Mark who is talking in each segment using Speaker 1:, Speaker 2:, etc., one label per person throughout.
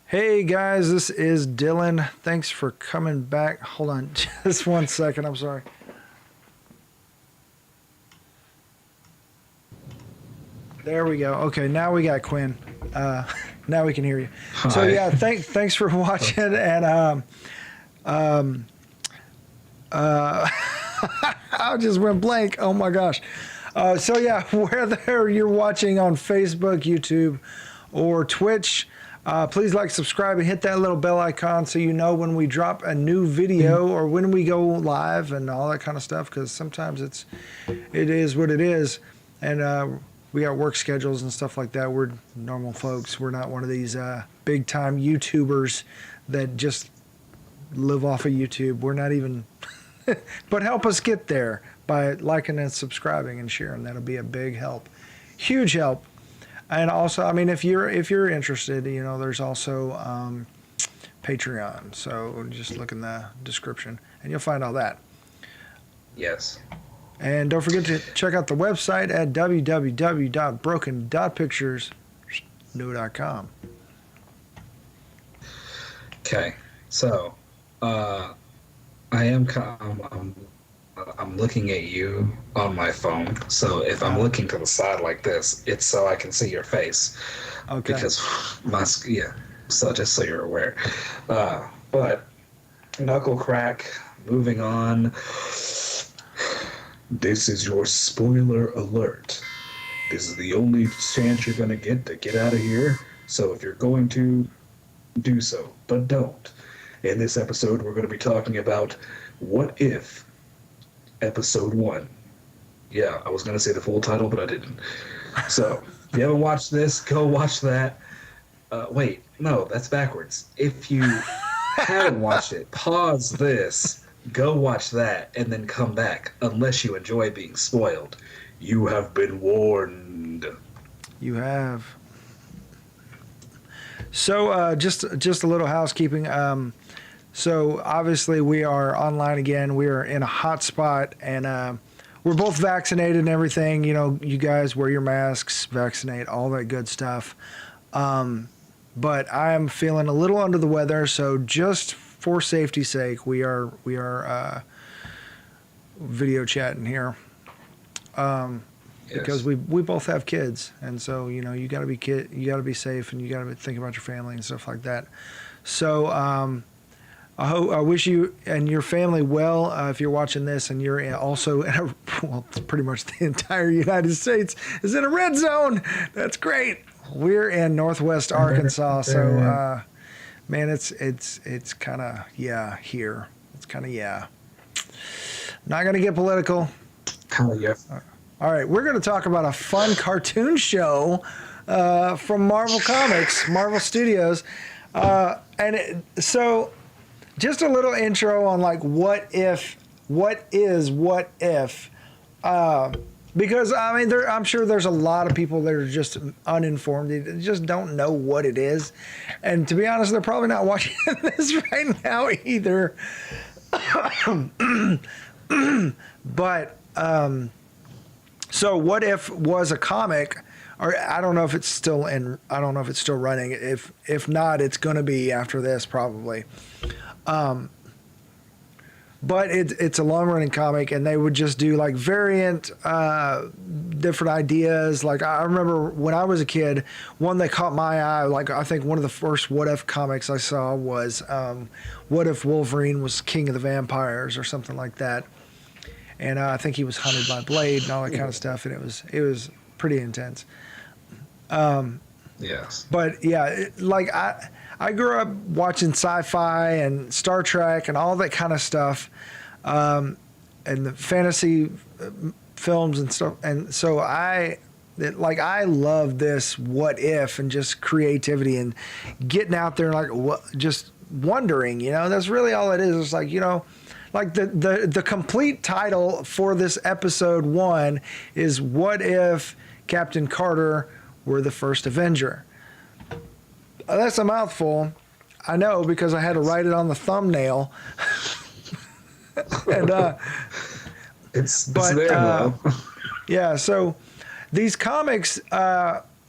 Speaker 1: Hey guys, this is Dylan. Thanks for coming back. Hold on just 1 second. I'm sorry. There we go. Okay, now we got Quinn. Now we can hear you.
Speaker 2: Hi.
Speaker 1: So yeah, thanks for watching. And I just went blank. Oh my gosh. So yeah, whether you're watching on Facebook, YouTube, or Twitch, please like, subscribe, and hit that little bell icon so you know when we drop a new video or when we go live and all that kind of stuff. Because sometimes it is what it is, and we got work schedules and stuff like that. We're normal folks. We're not one of these big time YouTubers that just live off of YouTube. We're not even. But help us get there by liking and subscribing and sharing. That'll be a big help, huge help. And also, I mean, if you're interested, you know, there's also Patreon. So just look in the description, and you'll find all that.
Speaker 2: Yes.
Speaker 1: And don't forget to check out the website at www.broken.pictures.com.
Speaker 2: Okay. So, I'm looking at you on my phone. So if I'm looking to the side like this, it's so I can see your face.
Speaker 1: Okay.
Speaker 2: Because So just so you're aware. But knuckle crack. Moving on. This is your spoiler alert. This is the only chance you're going to get out of here. So if you're going to, do so. But don't. In this episode, we're going to be talking about What If Episode 1. Yeah, I was going to say the full title, but I didn't. So if you haven't watched this, go watch that. Wait, no, that's backwards. If you haven't watched it, pause this. Go watch that, and then come back, unless you enjoy being spoiled. You have been warned.
Speaker 1: You have. So just a little housekeeping. So obviously we are online again. We are in a hot spot, and we're both vaccinated and everything. You know, you guys wear your masks, vaccinate, all that good stuff. But I am feeling a little under the weather, so just for safety's sake, we are video chatting here, because we both have kids, and so you know you got to be safe, and you got to think about your family and stuff like that. So I wish you and your family well. If you're watching this and you're also in pretty much the entire United States is in a red zone. That's great. We're in Northwest Arkansas, so. Man, it's kind of here. It's kind of Not gonna get political. All right, we're gonna talk about a fun cartoon show from Marvel Comics, Marvel Studios, so just a little intro on like what is what if. Because, I mean, I'm sure there's a lot of people that are just uninformed. They just don't know what it is. And to be honest, they're probably not watching this right now either. But, so What If was a comic, or I don't know if it's still running. If not, it's going to be after this probably. But it's a long-running comic, and they would just do like variant, different ideas. Like I remember when I was a kid, one that caught my eye. Like I think one of the first What If comics I saw was What If Wolverine was King of the Vampires or something like that. And I think he was hunted by Blade and all that kind of stuff, and it was pretty intense.
Speaker 2: Yes.
Speaker 1: But yeah, like I grew up watching sci-fi and Star Trek and all that kind of stuff, and the fantasy films and stuff. And so I love this what if and just creativity and getting out there and just wondering, you know, that's really all it is. It's like, you know, like the complete title for this episode 1 is What If Captain Carter Were the First Avenger. That's a mouthful. I know, because I had to write it on the thumbnail. And
Speaker 2: it's there though.
Speaker 1: Yeah, so these comics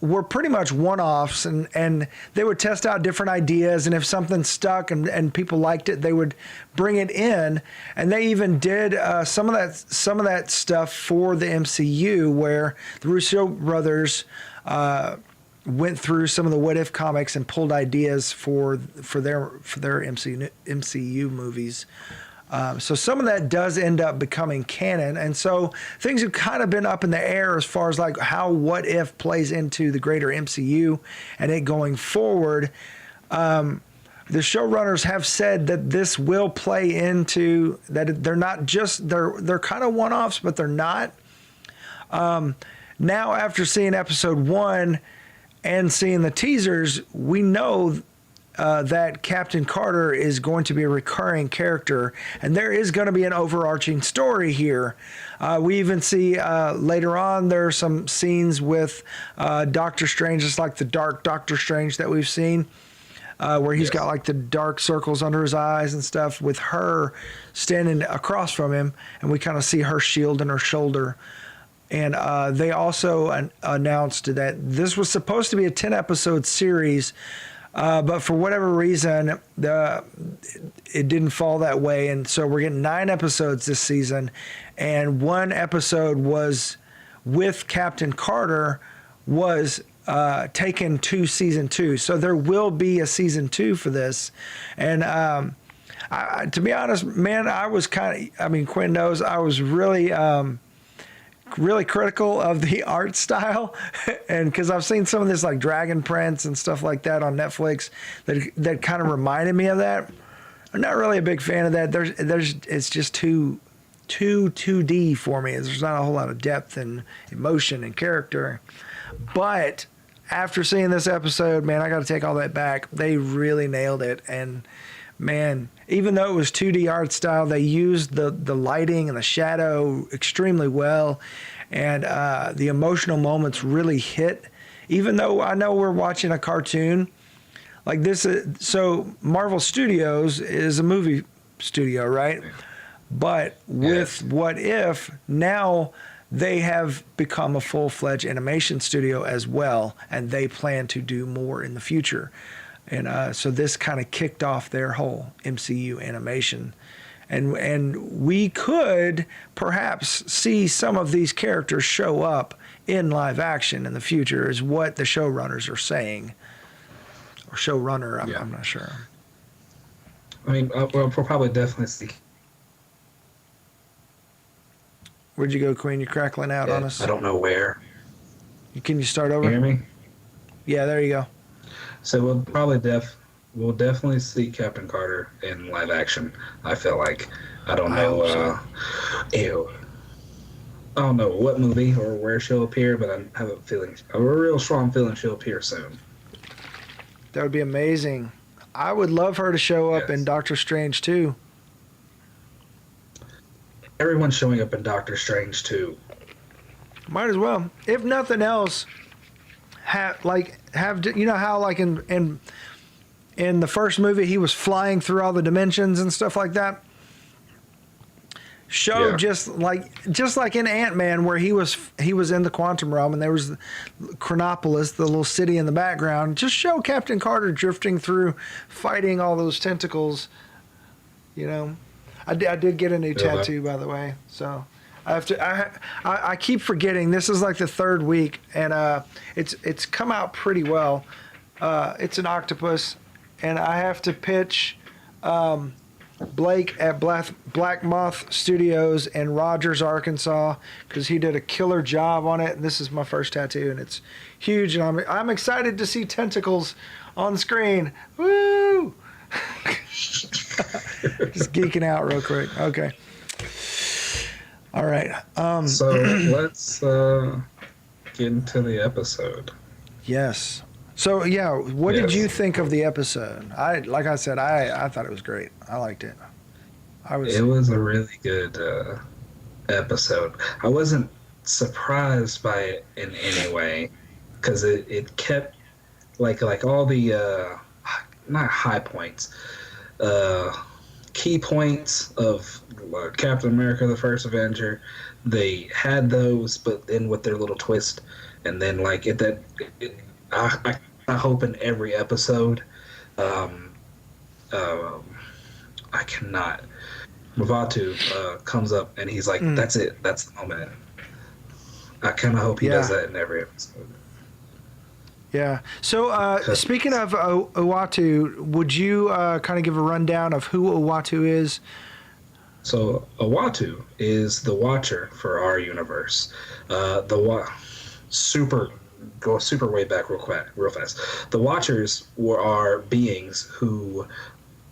Speaker 1: were pretty much one-offs, and they would test out different ideas, and if something stuck and people liked it, they would bring it in. And they even did some of that stuff for the MCU, where the Russo brothers went through some of the What If comics and pulled ideas for their MCU movies. So some of that does end up becoming canon, and so things have kind of been up in the air as far as like how What If plays into the greater MCU and it going forward. The showrunners have said that this will play into that. They're not just they're kind of one-offs, but they're not. Now, after seeing episode 1 and seeing the teasers, we know that Captain Carter is going to be a recurring character, and there is going to be an overarching story here. We even see later on there are some scenes with Doctor Strange, just like the dark Doctor Strange that we've seen, where he's got like the dark circles under his eyes and stuff, with her standing across from him, and we kind of see her shield in her shoulder. And they also announced that this was supposed to be a 10-episode series, but for whatever reason, it didn't fall that way. And so we're getting 9 episodes this season. And 1 episode was with Captain Carter was taken to season 2. So there will be a season 2 for this. And to be honest, man, I was Quinn knows I was really critical of the art style, and because I've seen some of this like Dragon Prince and stuff like that on Netflix that kind of reminded me of that. I'm not really a big fan of that. It's just too 2D for me. There's not a whole lot of depth and emotion and character. But after seeing this episode, man, I got to take all that back. They really nailed it, and man, even though it was 2D art style, they used the lighting and the shadow extremely well, and the emotional moments really hit. Even though I know we're watching a cartoon like this, so Marvel Studios is a movie studio, right? But with What If, now they have become a full-fledged animation studio as well, and they plan to do more in the future. And so this kind of kicked off their whole MCU animation. And we could perhaps see some of these characters show up in live action in the future, is what the showrunners are saying. Or showrunner, I'm not sure.
Speaker 2: I mean, we'll probably definitely see.
Speaker 1: Where'd you go, Queen? You're crackling out on us.
Speaker 2: I don't know where.
Speaker 1: Can you start over?
Speaker 2: Can you hear me?
Speaker 1: Yeah, there you go.
Speaker 2: So we'll definitely see Captain Carter in live action. I feel like I don't know. I don't know what movie or where she'll appear, but I have a real strong feeling she'll appear soon.
Speaker 1: That would be amazing. I would love her to show up in Doctor Strange too.
Speaker 2: Everyone's showing up in Doctor Strange too.
Speaker 1: Might as well. If nothing else, have you know how like in the first movie he was flying through all the dimensions and stuff like that? Show just like in Ant-Man, where he was in the quantum realm and there was Chronopolis, the little city in the background. Just show Captain Carter drifting through, fighting all those tentacles. You know, I did get a new tattoo, by the way, so I have to. I keep forgetting. This is like the 3rd week, and it's come out pretty well. It's an octopus, and I have to pitch Blake at Black Moth Studios in Rogers, Arkansas, because he did a killer job on it. And this is my first tattoo, and it's huge. And I'm excited to see tentacles on screen. Woo! Just geeking out real quick. Okay. All right.
Speaker 2: So let's get into the episode.
Speaker 1: Yes. So yeah, what did you think of the episode? I thought it was great. I liked it.
Speaker 2: It was a really good episode. I wasn't surprised by it in any way, because it kept like all the not high points. key points of Captain America: The First Avenger. They had those, but then with their little twist, and then like I hope in every episode, um, um, I cannot. Mavatu comes up and he's like, "That's it. That's the moment." I kind of hope he does
Speaker 1: Yeah.
Speaker 2: that in every episode.
Speaker 1: Yeah. So speaking of Uatu, would you kind of give a rundown of who Uatu is?
Speaker 2: So Awatu is the Watcher for our universe. Super Go super way back real fast. The Watchers are beings who,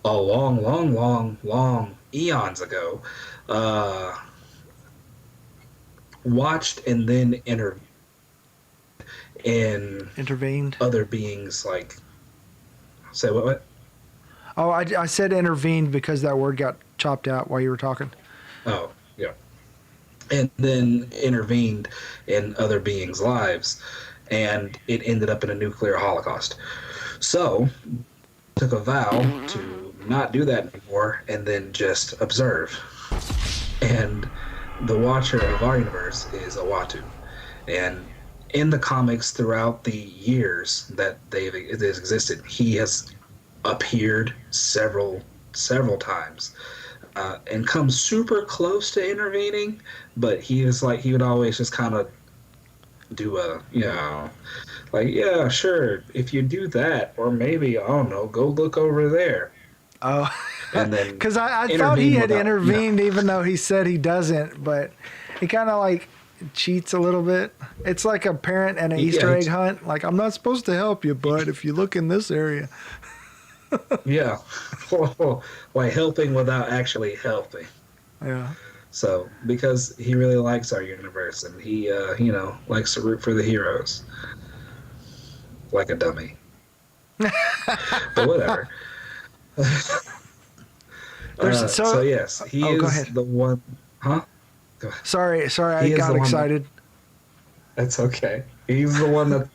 Speaker 2: a long eons ago, watched and then entered in
Speaker 1: Intervened.
Speaker 2: other beings. Like, say what?
Speaker 1: Oh, I said intervened because that word got chopped out while you were talking.
Speaker 2: Oh, yeah. And then intervened in other beings' lives, and it ended up in a nuclear holocaust. So, took a vow to not do that anymore and then just observe. And the Watcher of our universe is Awatu. And in the comics throughout the years that it has existed, he has appeared several times. And come super close to intervening, but he would always just kind of do like, yeah, sure, if you do that, or maybe, I don't know, go look over there.
Speaker 1: Oh,
Speaker 2: And then
Speaker 1: because I thought he had intervened, even though he said he doesn't, but he kind of like cheats a little bit. It's like a parent and an Easter egg hunt. Like, I'm not supposed to help you, but if you look in this area.
Speaker 2: Yeah. Like helping without actually helping.
Speaker 1: Yeah.
Speaker 2: So, because he really likes our universe and he, likes to root for the heroes. Like a dummy. But whatever. So yes, he
Speaker 1: go
Speaker 2: is
Speaker 1: ahead.
Speaker 2: the one. Huh? Go ahead.
Speaker 1: Sorry, I got excited.
Speaker 2: That's okay. He's the one that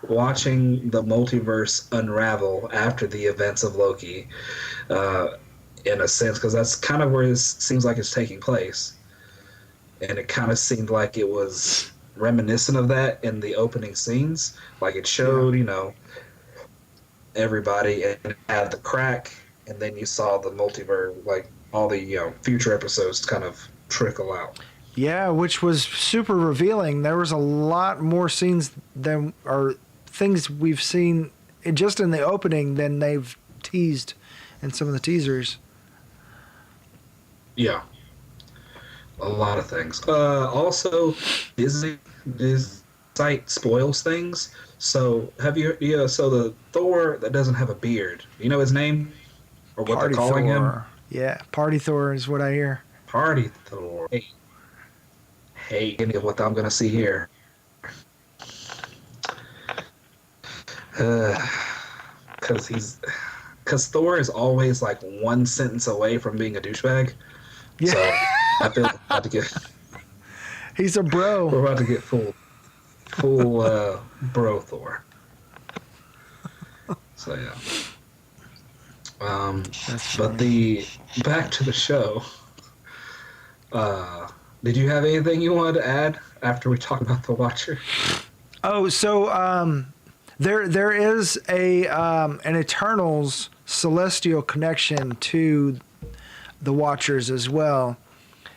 Speaker 2: watching the multiverse unravel after the events of Loki, in a sense, because that's kind of where it seems like it's taking place, and it kind of seemed like it was reminiscent of that in the opening scenes. Like it showed, everybody and it had the crack, and then you saw the multiverse, like all the future episodes, kind of trickle out.
Speaker 1: Yeah, which was super revealing. There was a lot more scenes or things we've seen just in the opening than they've teased in some of the teasers.
Speaker 2: Yeah, a lot of things. Also, Disney site spoils things. So have you? Yeah. So the Thor that doesn't have a beard. You know his name, or what
Speaker 1: Party
Speaker 2: they're calling
Speaker 1: Thor.
Speaker 2: him?
Speaker 1: Yeah, Party Thor is what I hear.
Speaker 2: Party Thor. Hey, any of what I'm gonna see here. Because Thor is always like one sentence away from being a douchebag.
Speaker 1: Yeah.
Speaker 2: So I feel like we're about to get.
Speaker 1: He's a bro.
Speaker 2: We're about to get full bro Thor. So yeah. But back to the show. Did you have anything you wanted to add after we talked about the Watcher?
Speaker 1: Oh, so there is an Eternals celestial connection to the Watchers as well.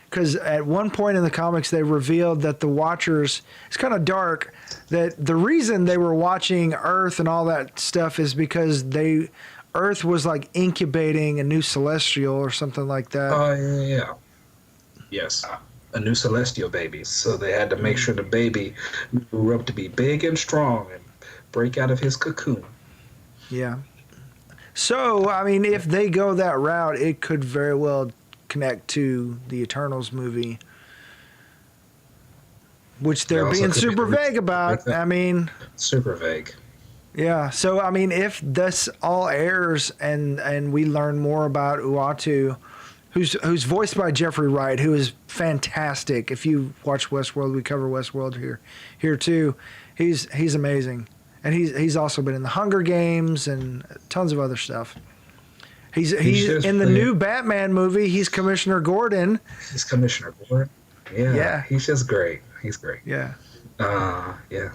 Speaker 1: Because at one point in the comics, they revealed that the Watchers, it's kind of dark, that the reason they were watching Earth and all that stuff is because Earth was like incubating a new celestial or something like that.
Speaker 2: Oh, yeah. Yes. A new celestial baby. So they had to make sure the baby grew up to be big and strong and break out of his cocoon.
Speaker 1: Yeah. So, I mean, if they go that route, it could very well connect to the Eternals movie, which they're being super vague about. I mean,
Speaker 2: super vague.
Speaker 1: Yeah. So, I mean, if this all airs and we learn more about Uatu, who's voiced by Jeffrey Wright, who is fantastic. If you watch Westworld, we cover Westworld here too. He's amazing, and he's also been in the Hunger Games and tons of other stuff. He's
Speaker 2: just
Speaker 1: in the
Speaker 2: played-
Speaker 1: new Batman movie. He's Commissioner Gordon.
Speaker 2: He's Commissioner Gordon. Yeah,
Speaker 1: Yeah.
Speaker 2: he's just great. He's great.
Speaker 1: Yeah.
Speaker 2: Yeah.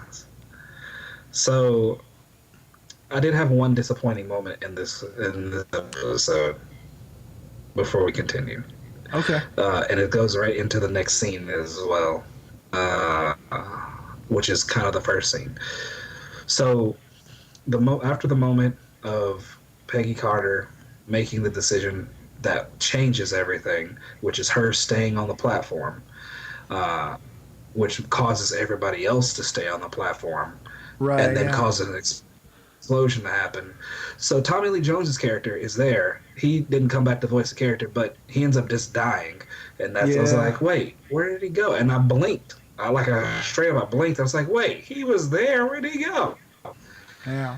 Speaker 2: So I did have one disappointing moment in this episode before we continue.
Speaker 1: Okay.
Speaker 2: And it goes right into the next scene as well, which is kind of the first scene. So after the moment of Peggy Carter making the decision that changes everything, which is her staying on the platform, which causes everybody else to stay on the platform,
Speaker 1: Right.
Speaker 2: and then
Speaker 1: yeah.
Speaker 2: causes an explosion to happen. So Tommy Lee Jones's character is there. He didn't come back to voice the character, but he ends up just dying. And I was
Speaker 1: Yeah.
Speaker 2: like, wait, where did he go? And I blinked. I blinked. I was like, wait, he was there. Where did he go?
Speaker 1: Yeah.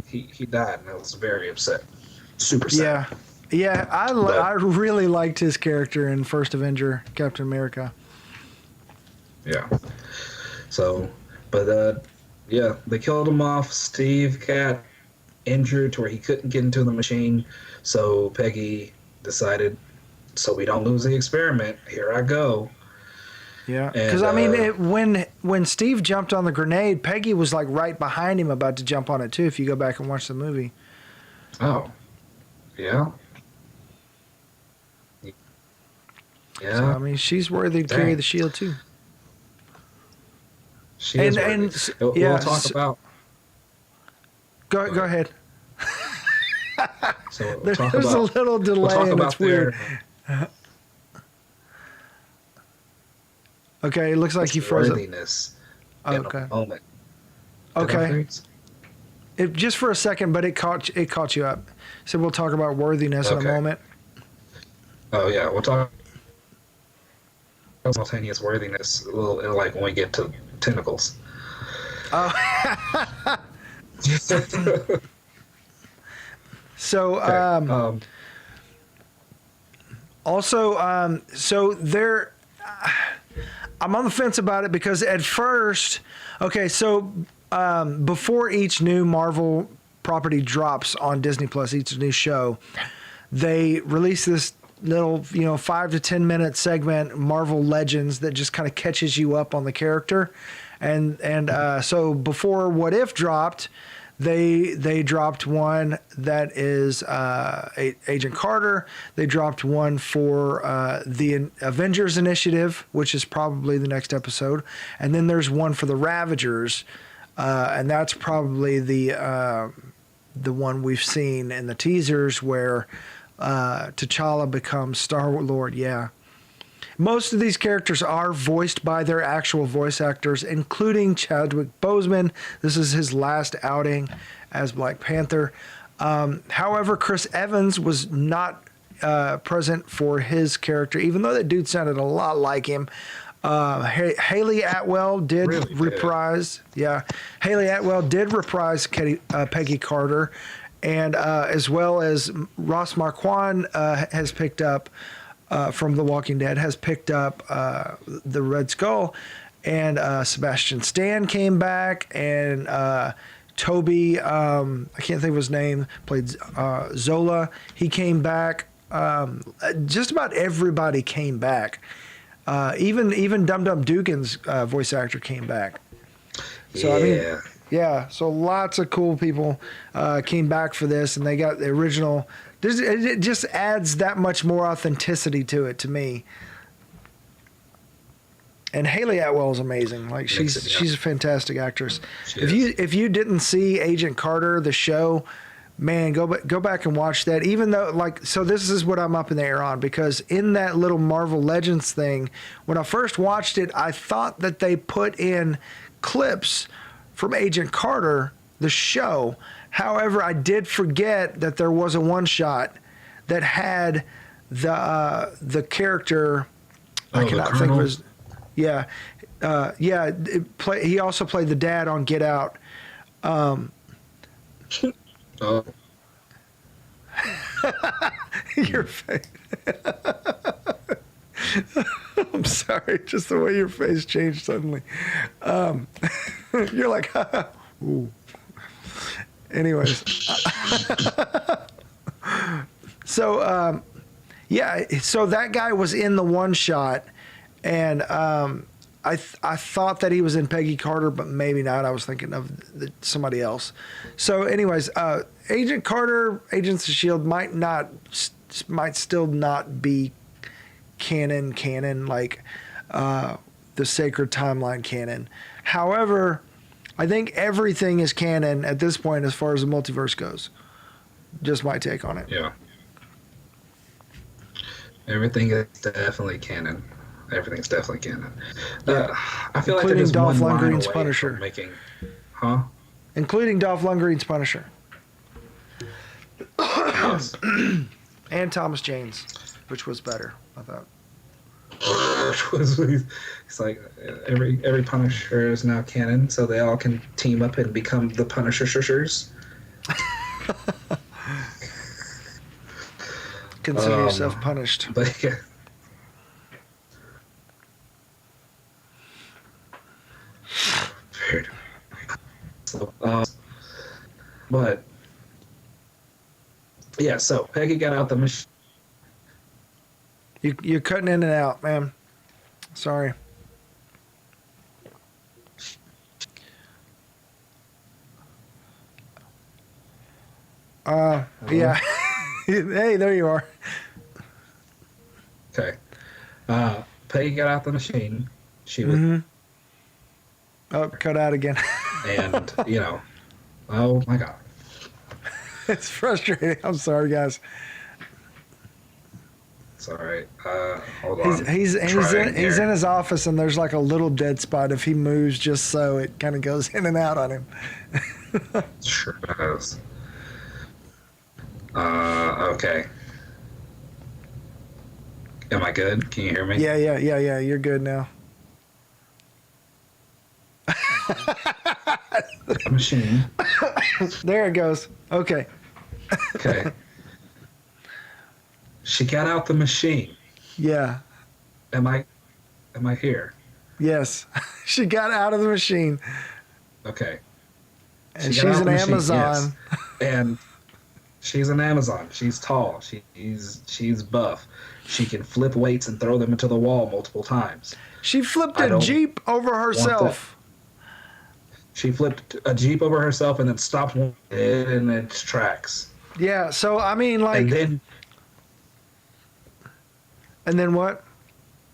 Speaker 2: He died, and I was very upset. Super sad.
Speaker 1: Yeah. I really liked his character in First Avenger, Captain America.
Speaker 2: Yeah. So, but yeah, they killed him off. Steve got injured to where he couldn't get into the machine. So Peggy decided, so we don't lose the experiment, here I go.
Speaker 1: Yeah,
Speaker 2: And,
Speaker 1: because I mean, when Steve jumped on the grenade, Peggy was like right behind him, about to jump on it too. If you go back and watch the movie.
Speaker 2: Oh. Yeah. Yeah.
Speaker 1: So, I mean, she's worthy to carry the shield too.
Speaker 2: She is worthy. We'll talk about.
Speaker 1: Go ahead.
Speaker 2: So
Speaker 1: There's a little delay, and it's weird. Okay, it looks like you froze it.
Speaker 2: Worthiness.
Speaker 1: Okay.
Speaker 2: In a moment. Did I
Speaker 1: Okay.
Speaker 2: freeze?
Speaker 1: It just for a second, but it caught you up. So we'll talk about worthiness in a
Speaker 2: Okay.
Speaker 1: moment.
Speaker 2: Oh yeah, we'll talk simultaneous worthiness a little like when we get to tentacles.
Speaker 1: Oh. So
Speaker 2: Okay,
Speaker 1: also, so there, I'm on the fence about it because at first, okay, so before each new Marvel property drops on Disney Plus, each new show, they release this little 5 to 10 minute segment, Marvel Legends, that just kind of catches you up on the character, and so before What If dropped, they dropped one that is Agent Carter. They dropped one for the Avengers Initiative, which is probably the next episode, and then there's one for the Ravagers, and that's probably the one we've seen in the teasers where T'Challa becomes Star-Lord. Yeah. Most of these characters are voiced by their actual voice actors, including Chadwick Boseman. This is his last outing as Black Panther. However, Chris Evans was not present for his character, even though that dude sounded a lot like him. Haley Atwell did
Speaker 2: Really did.
Speaker 1: reprise. Yeah, Haley Atwell did reprise Peggy Carter, and as well as Ross Marquand has picked up. From The Walking Dead, has picked up the Red Skull, and Sebastian Stan came back, and Toby, I can't think of his name, played Zola. He came back. Just about everybody came back. Even Dum Dum Dugan's voice actor came back. So I mean, yeah. So lots of cool people came back for this, and they got the original. It just adds that much more authenticity to it to me. And Haley Atwell is amazing. Like she's a fantastic actress. If you didn't see Agent Carter, the show, man, go back and watch that. Even though so this is what I'm up in the air on, because in that little Marvel Legends thing, when I first watched it, I thought that they put in clips from Agent Carter, the show. However, I did forget that there was a one shot that had the character. I cannot think of his. Yeah, he also played the dad on Get Out. Your face. I'm sorry, just the way your face changed suddenly. You're like, ooh. Anyways. So, yeah, so that guy was in the one shot, and I thought that he was in Peggy Carter, but maybe not. I was thinking of somebody else. So, anyways, Agent Carter, Agents of S.H.I.E.L.D. might still not be canon like the Sacred Timeline canon. However, I think everything is canon at this point as far as the multiverse goes. Just my take on it.
Speaker 3: Yeah. Everything is definitely canon. Everything's definitely canon.
Speaker 1: Yeah.
Speaker 3: I feel
Speaker 1: Including
Speaker 3: like
Speaker 1: Dolph
Speaker 3: one line
Speaker 1: Lundgren's
Speaker 3: away
Speaker 1: Punisher.
Speaker 3: from making, huh?
Speaker 1: Including Dolph Lundgren's Punisher.
Speaker 3: Yes.
Speaker 1: And Thomas Jane's, which was better, I thought.
Speaker 3: It's like every Punisher is now canon, so they all can team up and become the Punisher-shers.
Speaker 1: Consider yourself punished.
Speaker 3: But yeah. Weird. So, but yeah, so Peggy got out the machine.
Speaker 1: You're cutting in and out, man. Sorry. Yeah. Hey, there you are.
Speaker 3: Okay. Peggy got out the machine. She was,
Speaker 1: Oh, cut out again.
Speaker 3: and oh my God.
Speaker 1: It's frustrating. I'm sorry, guys.
Speaker 3: It's all right. Hold on.
Speaker 1: He's
Speaker 3: Trying
Speaker 1: in
Speaker 3: here.
Speaker 1: his office, and there's like a little dead spot if he moves, just so it kind of goes in and out on him.
Speaker 3: Sure does. Okay. Am I good? Can you hear me?
Speaker 1: Yeah. You're good now.
Speaker 3: Machine.
Speaker 1: There it goes. Okay.
Speaker 3: Okay. She got out the machine.
Speaker 1: Yeah.
Speaker 3: Am I here?
Speaker 1: Yes. She got out of the machine,
Speaker 3: Okay.
Speaker 1: and
Speaker 3: She got
Speaker 1: she's
Speaker 3: out
Speaker 1: an
Speaker 3: the machine,
Speaker 1: Amazon.
Speaker 3: yes. And she's an Amazon. She's tall. She's buff. She can flip weights and throw them into the wall multiple times.
Speaker 1: She flipped
Speaker 3: I
Speaker 1: a
Speaker 3: don't
Speaker 1: Jeep over herself.
Speaker 3: She flipped a Jeep over herself and then stopped it in its tracks.
Speaker 1: Yeah. So I mean, like,
Speaker 3: And then
Speaker 1: what?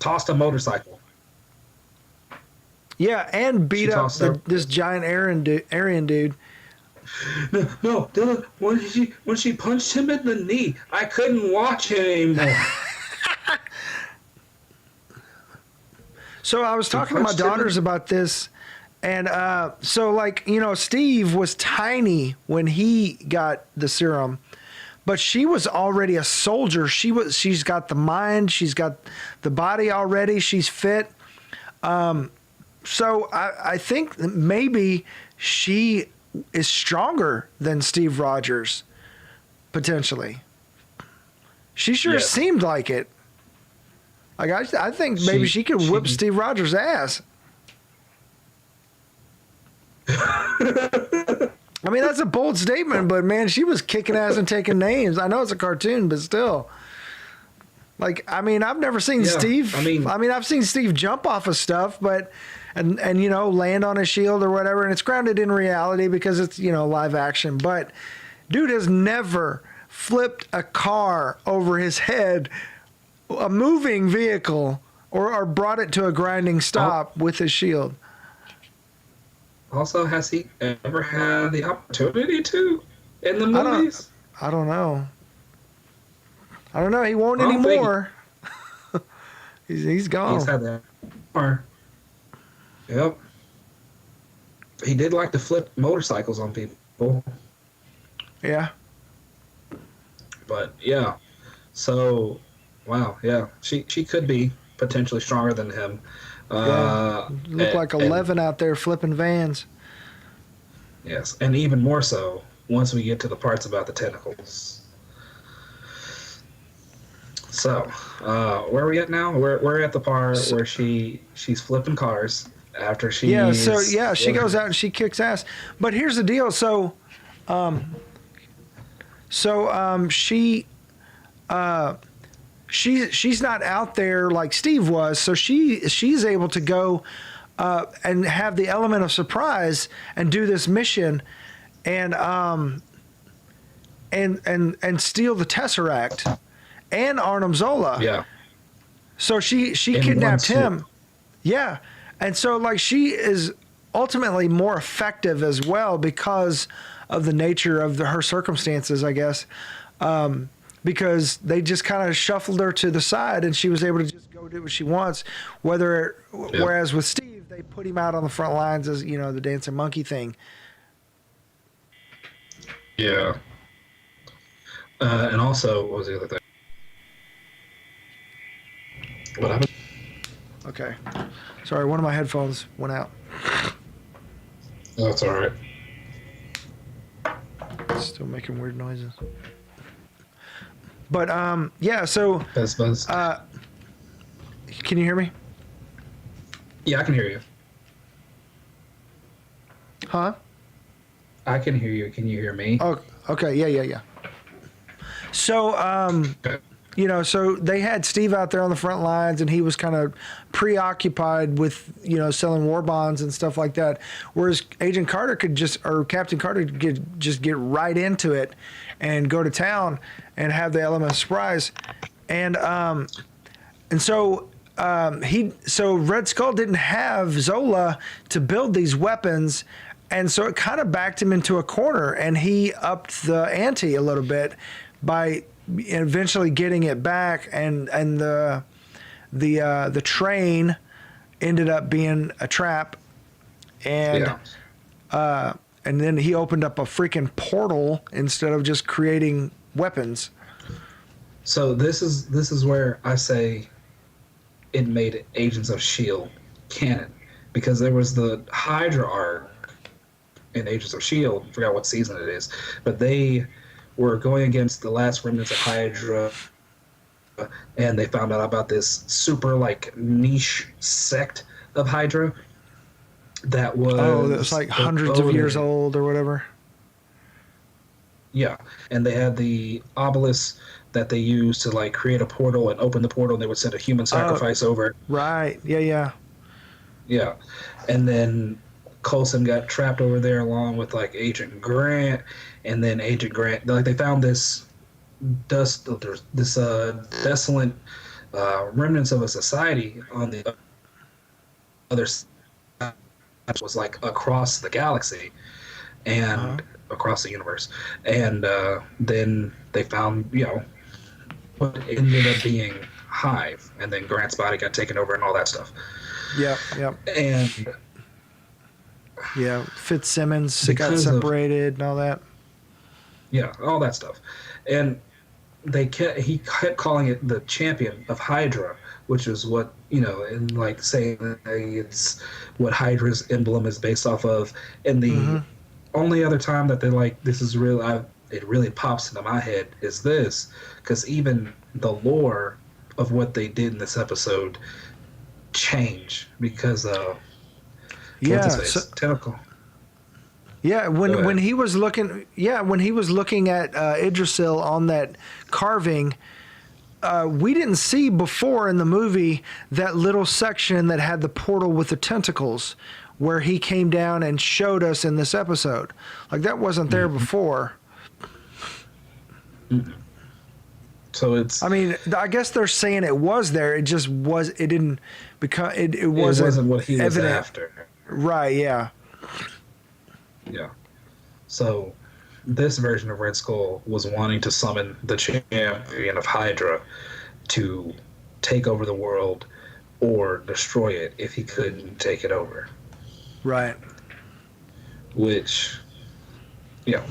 Speaker 3: tossed a motorcycle.
Speaker 1: Yeah, and beat
Speaker 3: She
Speaker 1: up
Speaker 3: tossed her-
Speaker 1: this giant Aryan dude.
Speaker 3: No, Dylan. When she punched him in the knee, I couldn't watch it anymore.
Speaker 1: So I was talking to my
Speaker 3: punched him in-
Speaker 1: daughters about this, and so like Steve was tiny when he got the serum, but she was already a soldier. She's got the mind, she's got the body already, she's fit. So I think that maybe she is stronger than Steve Rogers, potentially. She sure
Speaker 3: Yes.
Speaker 1: seemed like it. Like I think maybe she could whip
Speaker 3: she-
Speaker 1: Steve Rogers' ass. I mean, that's a bold statement, but man, she was kicking ass and taking names. I know it's a cartoon, but still. Like, I mean, I've never seen
Speaker 3: Yeah,
Speaker 1: Steve.
Speaker 3: I mean,
Speaker 1: I've seen Steve jump off of stuff, but and land on a shield or whatever, and it's grounded in reality because it's live action. But dude has never flipped a car over his head, a moving vehicle, or brought it to a grinding stop with his shield.
Speaker 3: Also, has he ever had the opportunity to in the
Speaker 1: I don't-
Speaker 3: movies?
Speaker 1: I don't know. He won't
Speaker 3: I don't think-
Speaker 1: anymore. He's gone.
Speaker 3: He's had that. Or, yep. He did like to flip motorcycles on people,
Speaker 1: Yeah.
Speaker 3: but yeah. So, wow, yeah, she could be potentially stronger than him.
Speaker 1: Look like 11 out there flipping vans.
Speaker 3: Yes, and even more so once we get to the parts about the tentacles. So, where are we at now? We're at the part where she's flipping cars after she.
Speaker 1: Yeah, so she goes out and she kicks ass. But here's the deal. So She's not out there like Steve was, so she's able to go and have the element of surprise and do this mission, and steal the Tesseract and Arnim Zola.
Speaker 3: Yeah.
Speaker 1: So she
Speaker 3: In
Speaker 1: kidnapped
Speaker 3: one
Speaker 1: him. Yeah, and so like she is ultimately more effective as well because of the nature of her circumstances, I guess. Because they just kind of shuffled her to the side and she was able to just go do what she wants. Whereas with Steve, they put him out on the front lines as, you know, the dancing monkey thing.
Speaker 3: Yeah. And also, what was the other thing? What happened?
Speaker 1: Okay. Sorry, one of my headphones went out.
Speaker 3: That's all right.
Speaker 1: Still making weird noises. But yeah, so
Speaker 3: Buzz.
Speaker 1: can you hear me?
Speaker 3: Yeah, I can hear you.
Speaker 1: Huh?
Speaker 3: I can hear you. Can you hear me?
Speaker 1: Oh, okay. Yeah. So
Speaker 3: Okay.
Speaker 1: you know, so they had Steve out there on the front lines and he was kind of preoccupied with, you know, selling war bonds and stuff like that. Whereas Agent Carter or Captain Carter could just get right into it and go to town and have the element of surprise. And so Red Skull didn't have Zola to build these weapons. And so it kind of backed him into a corner and he upped the ante a little bit by eventually getting it back, and the train ended up being a trap, and then he opened up a freaking portal instead of just creating weapons.
Speaker 3: So this is where I say it made Agents of S.H.I.E.L.D. canon, because there was the Hydra arc in Agents of S.H.I.E.L.D. I forgot what season it is, but they were going against the last remnants of Hydra, and they found out about this super like niche sect of Hydra that was
Speaker 1: like hundreds of years old or whatever.
Speaker 3: Yeah, and they had the obelisk that they used to like create a portal and open the portal, and they would send a human sacrifice over it.
Speaker 1: Right. Yeah.
Speaker 3: And then Coulson got trapped over there along with like Agent Grant, and then Agent Grant, like they found this desolate remnants of a society on the other side, was like across the galaxy and across the universe, and then they found, you know, what ended up being Hive, and then Grant's body got taken over and all that stuff.
Speaker 1: Yep.
Speaker 3: And
Speaker 1: yeah, Fitzsimmons got
Speaker 3: because
Speaker 1: separated and all that.
Speaker 3: Yeah, all that stuff. And he kept calling it the champion of Hydra, which is what, you know, and like saying that it's what Hydra's emblem is based off of. And the only other time that they're like, this is real, it really pops into my head is this, because even the lore of what they did in this episode changed because of Tentacle.
Speaker 1: Yeah, when he was looking at Idrisil on that carving, we didn't see before in the movie that little section that had the portal with the tentacles, where he came down and showed us in this episode. Like that wasn't there before.
Speaker 3: So it's.
Speaker 1: I mean, I guess they're saying it was there. It just was. It didn't become. It
Speaker 3: wasn't what he was
Speaker 1: evident.
Speaker 3: after.
Speaker 1: Right. Yeah.
Speaker 3: Yeah. So this version of Red Skull was wanting to summon the champion of Hydra to take over the world or destroy it if he couldn't take it over.
Speaker 1: Right.
Speaker 3: Which the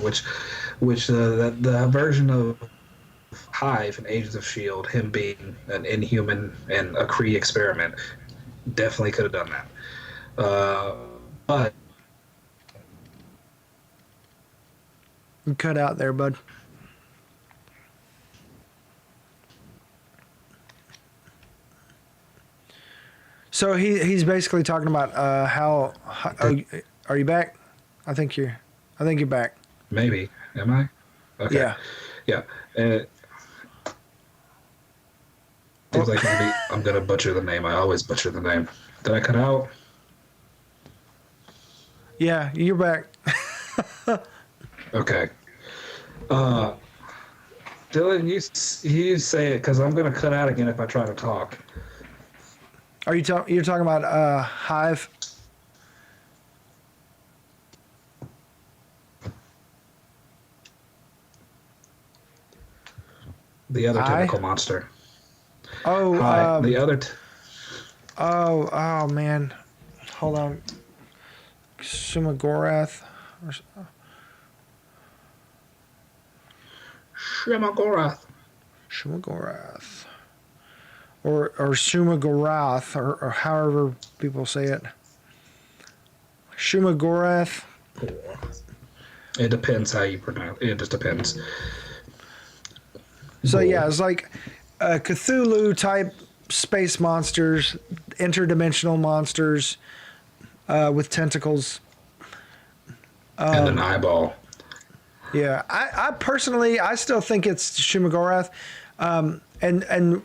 Speaker 3: version of Hive and Agents of S.H.I.E.L.D., him being an Inhuman and a Kree experiment, definitely could have done that. But
Speaker 1: You cut out there, bud. So he's basically talking about how are you back? I think you're back.
Speaker 3: Maybe. Am I? Okay.
Speaker 1: Yeah.
Speaker 3: Yeah. Seems like I'm gonna butcher the name. I always butcher the name. Did I cut out?
Speaker 1: Yeah, you're back.
Speaker 3: Okay. Uh, Dylan, you say it because I'm gonna cut out again if I try to talk.
Speaker 1: Are you're talking about Hive?
Speaker 3: The other tentacle monster.
Speaker 1: Oh,
Speaker 3: Hi. The other.
Speaker 1: oh man. Hold on. Shumagorath.
Speaker 3: Shemagorath.
Speaker 1: Shumagorath. Or Shumagorath, or however people say it. Shumagorath.
Speaker 3: It depends how you pronounce it. It just depends.
Speaker 1: So yeah, it's like Cthulhu type space monsters, interdimensional monsters with tentacles.
Speaker 3: And an eyeball.
Speaker 1: Yeah, I personally, I still think it's Shumagorath, and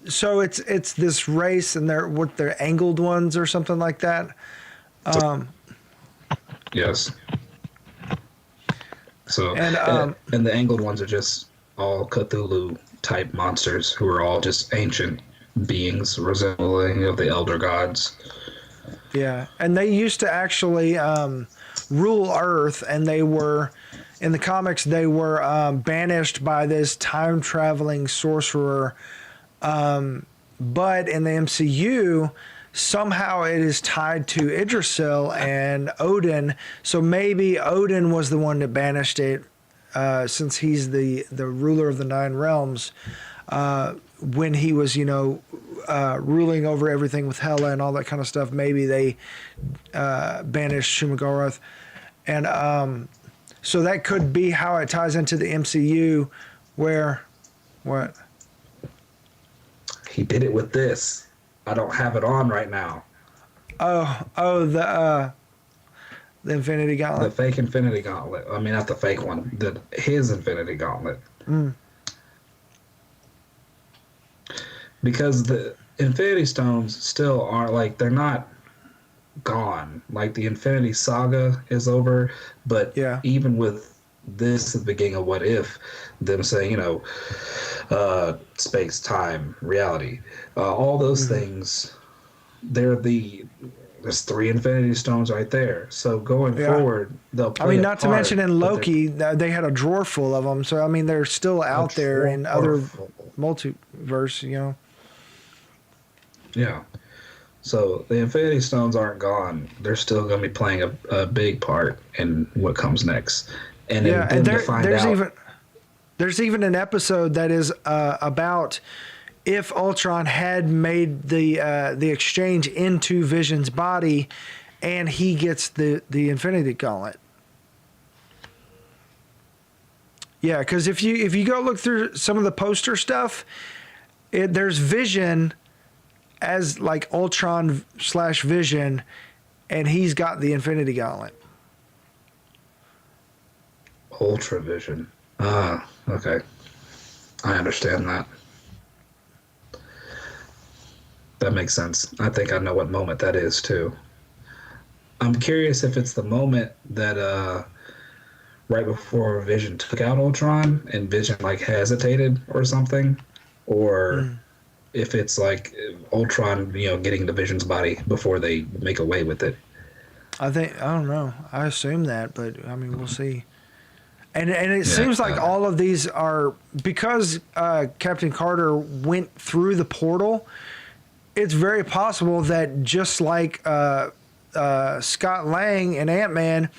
Speaker 1: so it's this race, and they're angled ones or something like that.
Speaker 3: Yes. So
Speaker 1: And,
Speaker 3: and the angled ones are just all Cthulhu type monsters who are all just ancient beings resembling of the elder gods.
Speaker 1: Yeah, and they used to actually rule Earth, and they were, in the comics, they were banished by this time traveling sorcerer. But in the MCU, somehow it is tied to Idrisil and Odin. So maybe Odin was the one that banished it, since he's the ruler of the Nine Realms. When he was, ruling over everything with Hela and all that kind of stuff, maybe they banished Shumagorath. And so that could be how it ties into the MCU, where, what?
Speaker 3: He did it with this. I don't have it on right now.
Speaker 1: Oh, the Infinity
Speaker 3: The
Speaker 1: Gauntlet.
Speaker 3: fake Infinity Gauntlet. I mean, not the fake one. His Infinity Gauntlet. Because the Infinity Stones still aren't, like, they're not gone. Like, the Infinity Saga is over, but
Speaker 1: Yeah.
Speaker 3: even with this, the beginning of What If, them saying, space, time, reality, all those things, there's 3 Infinity Stones right there. So going
Speaker 1: Yeah.
Speaker 3: forward, they'll play
Speaker 1: I mean,
Speaker 3: a
Speaker 1: not to
Speaker 3: part,
Speaker 1: mention in
Speaker 3: but
Speaker 1: Loki, they had a drawer full of them. So I mean, they're still out there in other multiverse.
Speaker 3: Yeah. So the Infinity Stones aren't gone. They're still going to be playing a big part in what comes next. And
Speaker 1: Yeah,
Speaker 3: then
Speaker 1: and
Speaker 3: to find out.
Speaker 1: there's even an episode that is about if Ultron had made the exchange into Vision's body, and he gets the Infinity Gauntlet. Yeah, because if you go look through some of the poster stuff, there's Vision as like Ultron / Vision, and he's got the Infinity Gauntlet.
Speaker 3: Ultra Vision. Ah, okay. I understand that. That makes sense. I think I know what moment that is too. I'm curious if it's the moment that right before Vision took out Ultron and Vision like hesitated or something, or if it's like Ultron, getting the Vision's body before they make away with it.
Speaker 1: I don't know. I assume that, but I mean, we'll see. And it seems like all of these are, because Captain Carter went through the portal. It's very possible that just like Scott Lang and Ant-Man,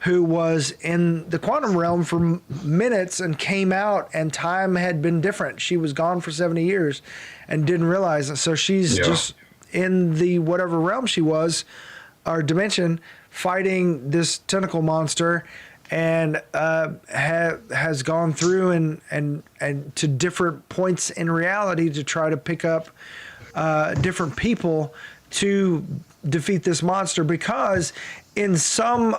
Speaker 1: who was in the quantum realm for minutes and came out, and time had been different. She was gone for 70 years and didn't realize it. So she's just in the whatever realm she was, or dimension, fighting this tentacle monster, and has gone through and to different points in reality to try to pick up different people to defeat this monster, because in some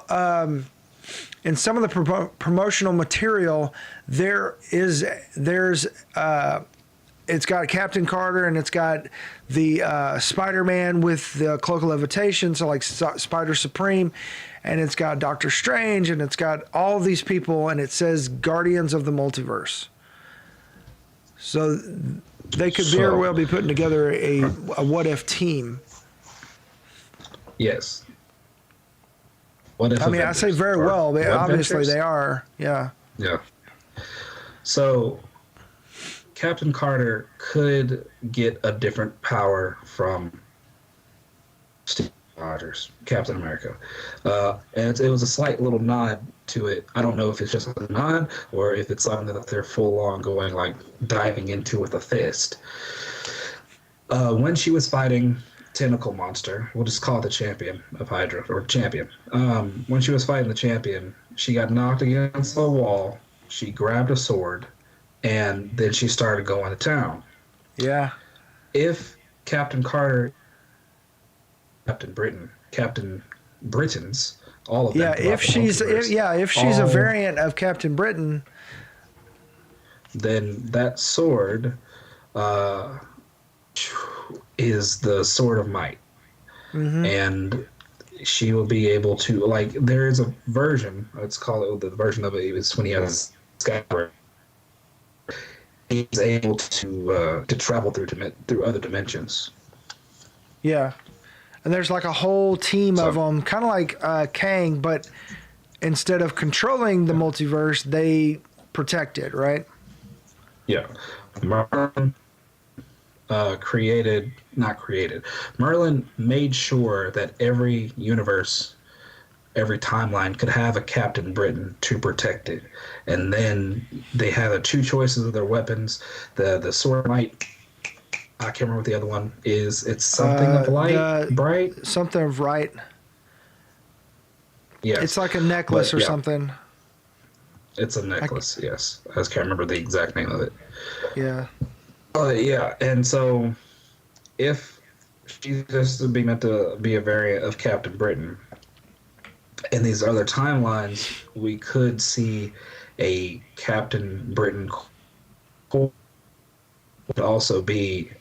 Speaker 1: in some of the promotional material, there's it's got Captain Carter and it's got the Spider-Man with the cloak of levitation, so like Spider Supreme, and it's got Doctor Strange, and it's got all of these people, and it says Guardians of the Multiverse. So they could very well be putting together a what if team.
Speaker 3: Yes. What if?
Speaker 1: I mean, I say very well, but obviously they are. Yeah.
Speaker 3: Yeah. So Captain Carter could get a different power from Steve Rogers, Captain America, and it was a slight little nod to it. I don't know if it's just a nod or if it's something that they're full on going like diving into with a fist. When she was fighting Tentacle Monster, we'll just call it the champion of Hydra, or champion. When she was fighting the champion, she got knocked against the wall. She grabbed a sword, and then she started going to town.
Speaker 1: Yeah.
Speaker 3: If Captain Carter, Captain Britain's, all of them.
Speaker 1: Yeah, if she's a variant of Captain Britain,
Speaker 3: then that sword is the Sword of Might.
Speaker 1: Mm-hmm.
Speaker 3: And she will be able to, like, there is a version, let's call it, the version of it is when he has Skyward. He's able to travel through other dimensions.
Speaker 1: Yeah. And there's like a whole team of them, kind of like Kang, but instead of controlling the multiverse, they protect it, right?
Speaker 3: Yeah. Merlin made sure that every universe, every timeline could have a Captain Britain to protect it. And then they have the two choices of their weapons. The Sword of Might, I can't remember what the other one is. It's something of light, bright?
Speaker 1: Something of right.
Speaker 3: Yes.
Speaker 1: It's like a necklace or something.
Speaker 3: It's a necklace, yes. I just can't remember the exact name of it.
Speaker 1: Yeah.
Speaker 3: Yeah, and so if she's just being meant to be a variant of Captain Britain, in these other timelines, we could see a Captain Britain could also be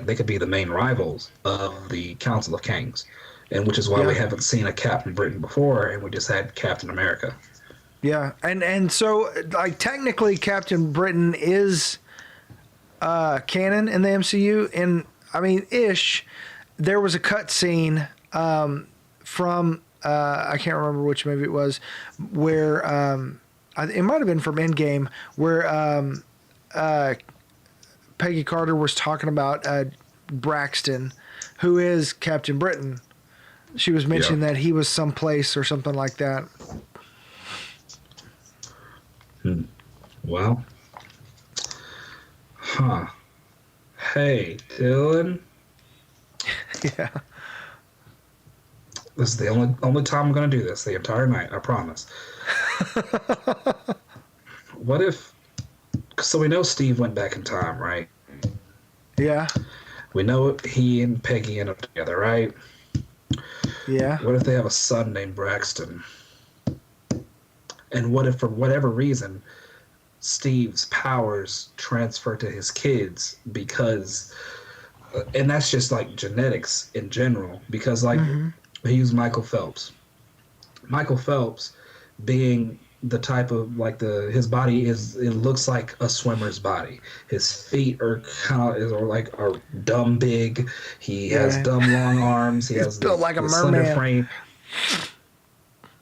Speaker 3: they could be the main rivals of the Council of Kangs, and which is why we haven't seen a Captain Britain before, and we just had Captain America.
Speaker 1: Yeah, and so like technically Captain Britain is canon in the MCU, and I mean ish. There was a cut scene from I can't remember which movie it was, where it might have been from Endgame, where Peggy Carter was talking about Braxton, who is Captain Britain. She was mentioning that he was someplace or something like that.
Speaker 3: Well, hey, Dylan.
Speaker 1: Yeah.
Speaker 3: This is the only time I'm going to do this the entire night, I promise. What if... So we know Steve went back in time, right?
Speaker 1: Yeah.
Speaker 3: We know he and Peggy end up together, right?
Speaker 1: Yeah.
Speaker 3: What if they have a son named Braxton? And what if, for whatever reason, Steve's powers transfer to his kids because... and that's just, like, genetics in general. Because, like, he used Michael Phelps. Michael Phelps being the type of, like, his body it looks like a swimmer's body. His feet are are dumb big. He has dumb long arms. He has
Speaker 1: built like a merman.
Speaker 3: Slender frame.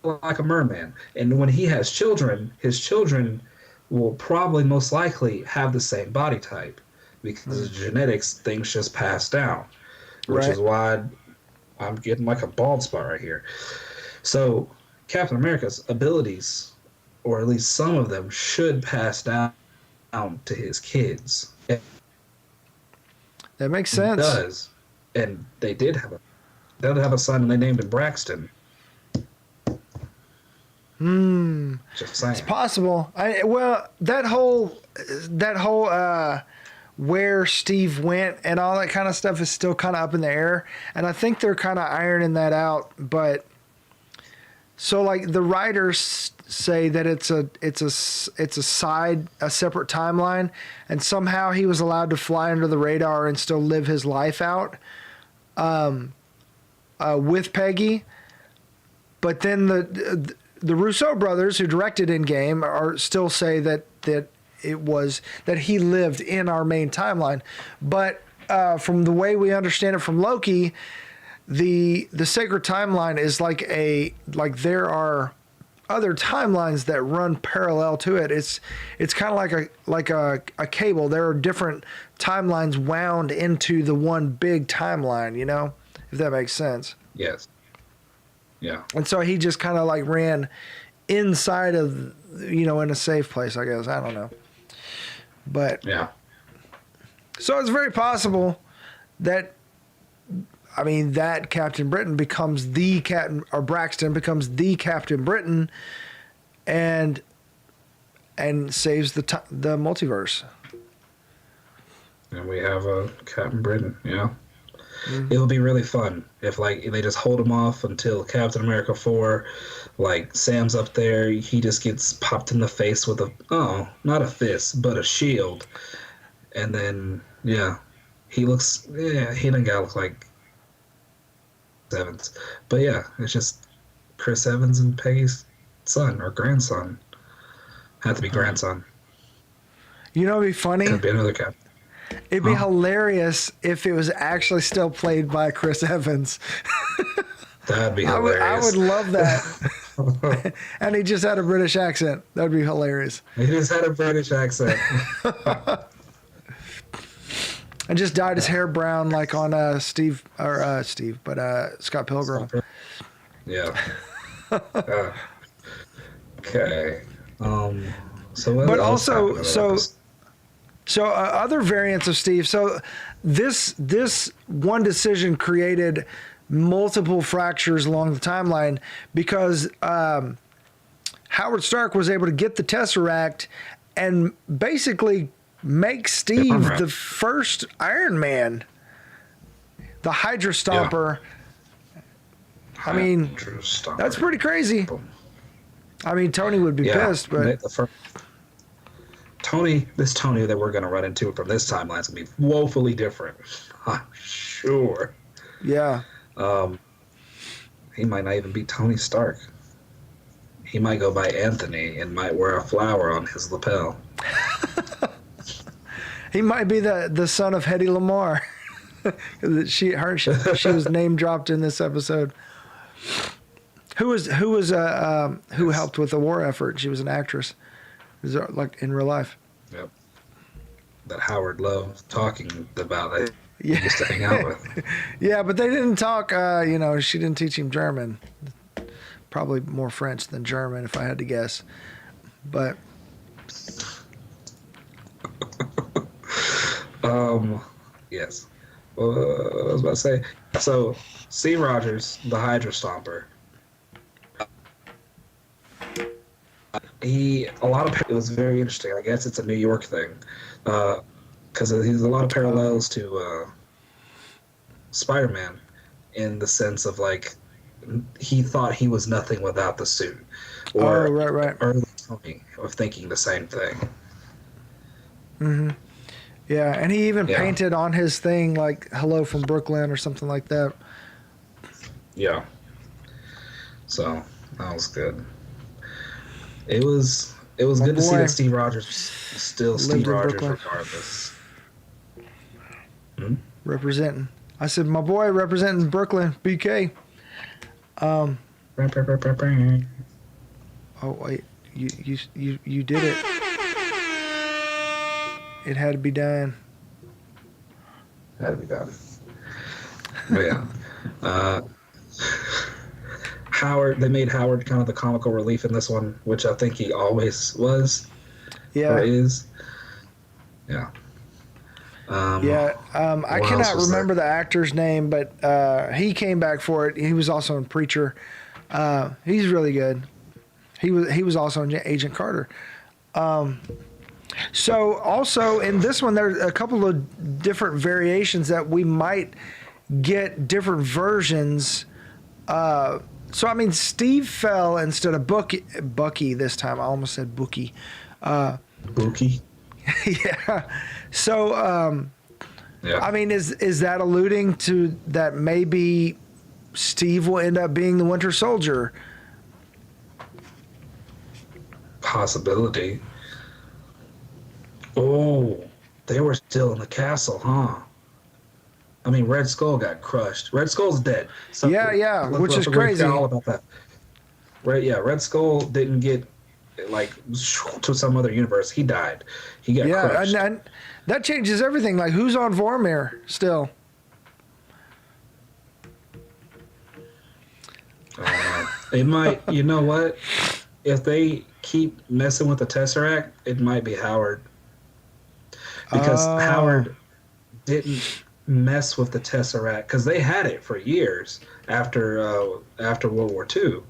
Speaker 3: Like a merman. And when he has children, his children will probably most likely have the same body type because genetics, things just pass down, which is why I'm getting like a bald spot right here. So Captain America's abilities, or at least some of them, should pass down to his kids.
Speaker 1: That makes sense.
Speaker 3: It does. And they did have a son, and they named him Braxton. Just saying.
Speaker 1: It's possible. That whole where Steve went and all that kind of stuff is still kind of up in the air, and I think they're kind of ironing that out. But So like the writers say that it's a separate timeline, and somehow he was allowed to fly under the radar and still live his life out with Peggy. But then the Russo brothers, who directed Endgame, are still say that it was that he lived in our main timeline. But from the way we understand it from Loki, the sacred timeline is like there are other timelines that run parallel to it. It's kind of like a cable. There are different timelines wound into the one big timeline, you know, if that makes sense.
Speaker 3: Yes. Yeah.
Speaker 1: And so he just kind of like ran inside of, you know, in a safe place, I guess. I don't know. But
Speaker 3: yeah.
Speaker 1: So it's very possible that, I mean, that Captain Britain becomes the Captain, or Braxton becomes the Captain Britain, and saves the multiverse.
Speaker 3: And we have a Captain Britain, yeah. Mm-hmm. It would be really fun if, like, they just hold him off until Captain America 4, like, Sam's up there, he just gets popped in the face with not a fist, but a shield. And then, yeah, he doesn't gotta look like Evans. But yeah, it's just Chris Evans and Peggy's son or grandson. Had to be grandson.
Speaker 1: You know, it'd be funny.
Speaker 3: Could be another Captain.
Speaker 1: It'd be hilarious if it was actually still played by Chris Evans.
Speaker 3: That'd be hilarious.
Speaker 1: I would love that. And he just had a British accent. That'd be hilarious.
Speaker 3: He just had a British accent.
Speaker 1: And just dyed his hair brown like on Scott Pilgrim.
Speaker 3: Yeah. Okay.
Speaker 1: But also, so other variants of Steve. So this one decision created multiple fractures along the timeline because Howard Stark was able to get the Tesseract and basically make Steve the first Iron Man, the Hydra Stomper. Yeah. I mean, that's pretty crazy. I mean, Tony would be pissed, but
Speaker 3: this Tony that we're going to run into from this timeline is going to be woefully different. I'm sure.
Speaker 1: Yeah.
Speaker 3: He might not even be Tony Stark. He might go by Anthony and might wear a flower on his lapel.
Speaker 1: He might be the son of Hedy Lamarr. she was name dropped in this episode. Who helped with the war effort? She was an actress. Like in real life.
Speaker 3: Yep. That Howard loved talking about it. Yeah. He used to hang out with.
Speaker 1: Yeah, but they didn't talk, she didn't teach him German. Probably more French than German, if I had to guess. But
Speaker 3: yes. I was about to say, so Steve Rogers, the Hydra Stomper, it was very interesting. I guess it's a New York thing, because there's a lot of parallels to Spider-Man in the sense of, like, he thought he was nothing without the suit. Or
Speaker 1: right.
Speaker 3: Early Tony of thinking the same thing.
Speaker 1: Mm-hmm. Yeah, and he even painted on his thing like "Hello from Brooklyn" or something like that.
Speaker 3: Yeah. So that was good. It was good to see that Steve Rogers was still Steve Rogers regardless.
Speaker 1: Representing. I said, my boy representing Brooklyn, BK. Oh wait, you did it. It had to be done.
Speaker 3: Had to be done. But yeah. Howard, they made Howard kind of the comical relief in this one, which I think he always was.
Speaker 1: Yeah.
Speaker 3: Or is. Yeah.
Speaker 1: I cannot remember the actor's name, but he came back for it. He was also in Preacher. He's really good. He was also in Agent Carter. So also in this one, there's a couple of different variations that we might get different versions So I mean, Steve fell instead of Bucky this time. I almost said Bookie.
Speaker 2: Buki.
Speaker 1: Yeah. So
Speaker 3: Yeah.
Speaker 1: I mean, is that alluding to that maybe Steve will end up being the Winter Soldier?
Speaker 3: Possibility. Oh, they were still in the castle, huh? I mean, Red Skull got crushed. Red Skull's dead. So
Speaker 1: Yeah, which is
Speaker 3: forget
Speaker 1: crazy.
Speaker 3: all about that. Right? Yeah, Red Skull didn't get like to some other universe. He died. He got crushed.
Speaker 1: And that changes everything. Like, who's on Vormir still?
Speaker 3: It might. You know what? If they keep messing with the Tesseract, it might be Howard. Because Howard didn't mess with the Tesseract because they had it for years after World War II.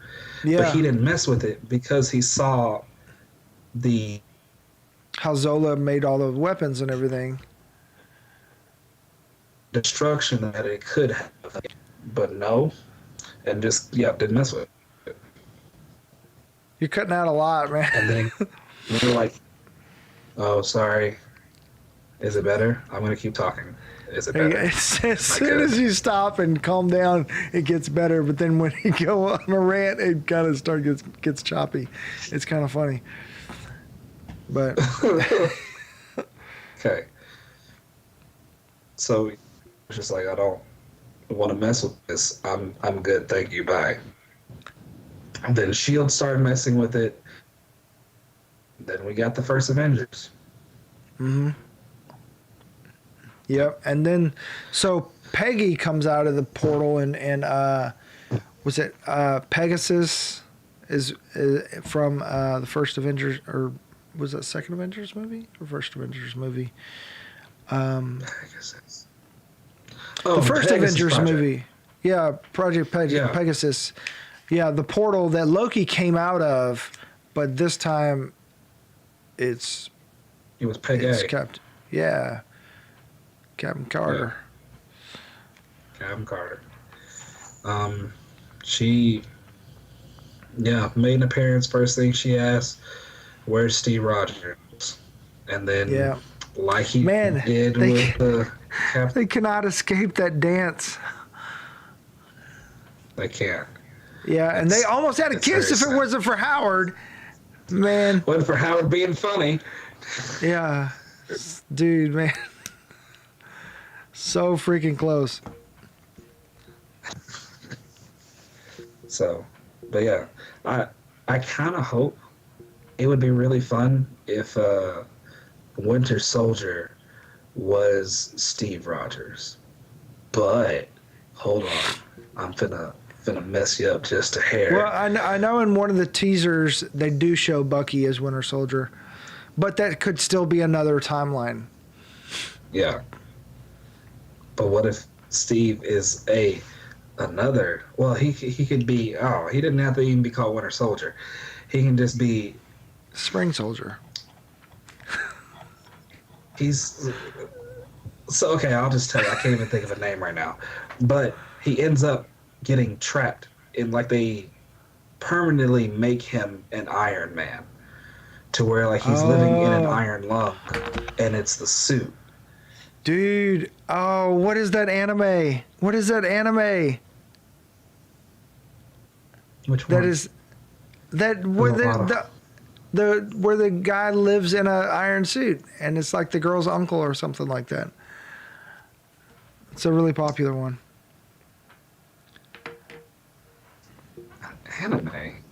Speaker 1: Yeah.
Speaker 3: But he didn't mess with it because he saw the
Speaker 1: How Zola made all the weapons and everything.
Speaker 3: destruction that it could have. But no, and just didn't mess with it.
Speaker 1: You're cutting out a lot, man.
Speaker 3: And then we're like, "Oh, sorry. Is it better? I'm gonna keep talking. Is it better?"
Speaker 1: As soon as you stop and calm down, it gets better. But then when you go on a rant, it kind of gets choppy. It's kind of funny. But
Speaker 3: Okay. So it's just like, I don't want to mess with this. I'm good, thank you, bye. And then Shield started messing with it. Then we got the first Avengers.
Speaker 1: yep. And then so Peggy comes out of the portal and was it Pegasus is from the first Avengers, or was that second Avengers movie or first Avengers movie?
Speaker 3: Pegasus.
Speaker 1: The first
Speaker 3: Pegasus
Speaker 1: Avengers
Speaker 3: Project.
Speaker 1: movie. Yeah, Project
Speaker 3: Yeah.
Speaker 1: Pegasus. Yeah, the portal that Loki came out of, but this time it's
Speaker 3: It was Peggy.
Speaker 1: Captain. Yeah. Captain Carter.
Speaker 3: Captain Carter. She made an appearance. First thing she asked, "Where's Steve Rogers?" And then
Speaker 1: Yeah.
Speaker 3: like he
Speaker 1: Man,
Speaker 3: did with the Captain,
Speaker 1: They cannot escape that dance.
Speaker 3: they can't.
Speaker 1: Yeah, and they almost had a
Speaker 3: it's
Speaker 1: kiss
Speaker 3: very
Speaker 1: if it
Speaker 3: sad.
Speaker 1: wasn't for Howard. Man,
Speaker 3: Wasn't for Howard being funny.
Speaker 1: yeah. Dude, man. So freaking close.
Speaker 3: So, but yeah, I kind of hope it would be really fun if Winter Soldier was Steve Rogers. But hold on, I'm finna mess you up just a hair.
Speaker 1: Well, I know in one of the teasers they do show Bucky as Winter Soldier, but that could still be another timeline.
Speaker 3: Yeah. But what if Steve is another? Well, he could be. Oh, he didn't have to even be called Winter Soldier. He can just be.
Speaker 1: Spring Soldier.
Speaker 3: He's. So okay, I'll just tell you. I can't even think of a name right now. But he ends up getting trapped in, like, they permanently make him an Iron Man, to where like he's living in an iron lung, and it's the suit.
Speaker 1: Dude, oh, what is that anime? What is that anime?
Speaker 3: Which one?
Speaker 1: That is that where the where the guy lives in a iron suit and it's like the girl's uncle or something like that. It's a really popular one.
Speaker 3: Anime.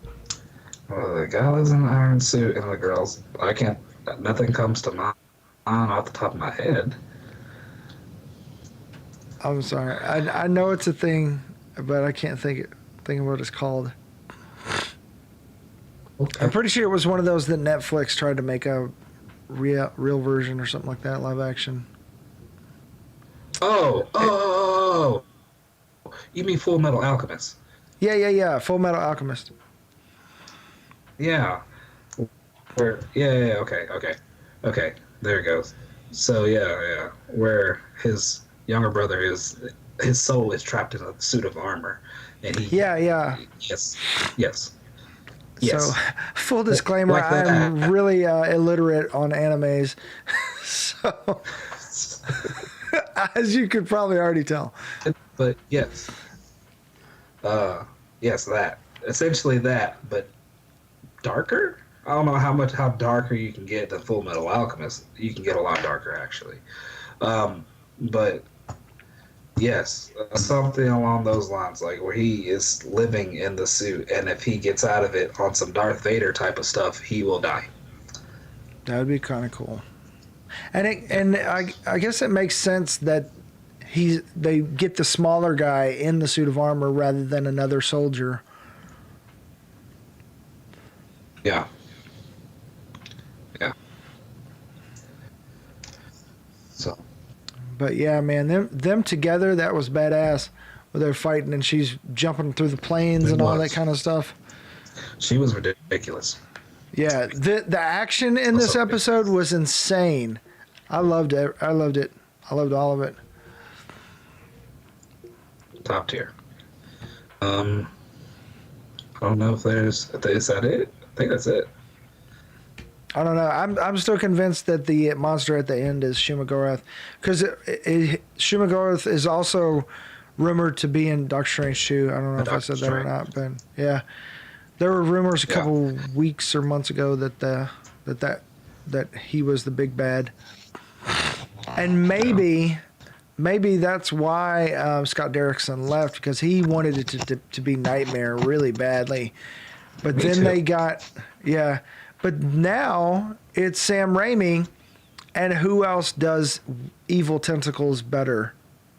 Speaker 3: Well, the guy lives in an iron suit, and the girls. I can't. Nothing comes to mind off the top of my head.
Speaker 1: I'm sorry. I know it's a thing, but I can't think of what it's called.
Speaker 3: Okay.
Speaker 1: I'm pretty sure it was one of those that Netflix tried to make a real version or something like that, live action.
Speaker 3: Oh! You mean Full Metal Alchemist?
Speaker 1: Yeah. Full Metal Alchemist.
Speaker 3: Yeah. Yeah. Okay. There it goes. So yeah. Where his younger brother is his soul is trapped in a suit of armor, and he.
Speaker 1: Yeah.
Speaker 3: Yes. Yes.
Speaker 1: So,
Speaker 3: Yes.
Speaker 1: full disclaimer,
Speaker 3: Like
Speaker 1: I
Speaker 3: that.
Speaker 1: am really illiterate on animes. So, as you could probably already tell.
Speaker 3: But yes. Yes, that. Essentially that, but darker? I don't know how darker you can get than Full Metal Alchemist. You can get a lot darker, actually. But yes, something along those lines, like where he is living in the suit, and if he gets out of it on some Darth Vader type of stuff, he will die.
Speaker 1: That would be kind of cool. And I guess it makes sense that they get the smaller guy in the suit of armor rather than another soldier.
Speaker 3: Yeah. Yeah. So.
Speaker 1: But yeah, man, them together, that was badass. Where they're fighting and she's jumping through the planes and all that kind of stuff.
Speaker 3: She was ridiculous.
Speaker 1: Yeah, the action in this episode was insane. I loved it. I loved all of it.
Speaker 3: Top tier. I don't know if is that it? I think that's it.
Speaker 1: I don't know. I'm still convinced that the monster at the end is Shumagorath, because Shumagorath is also rumored to be in Doctor Strange 2. I don't know if I said that or not, but yeah, there were rumors a couple weeks or months ago that he was the big bad, and maybe that's why Scott Derrickson left, because he wanted it to be Nightmare really badly, but then they got But now it's Sam Raimi, and who else does evil tentacles better?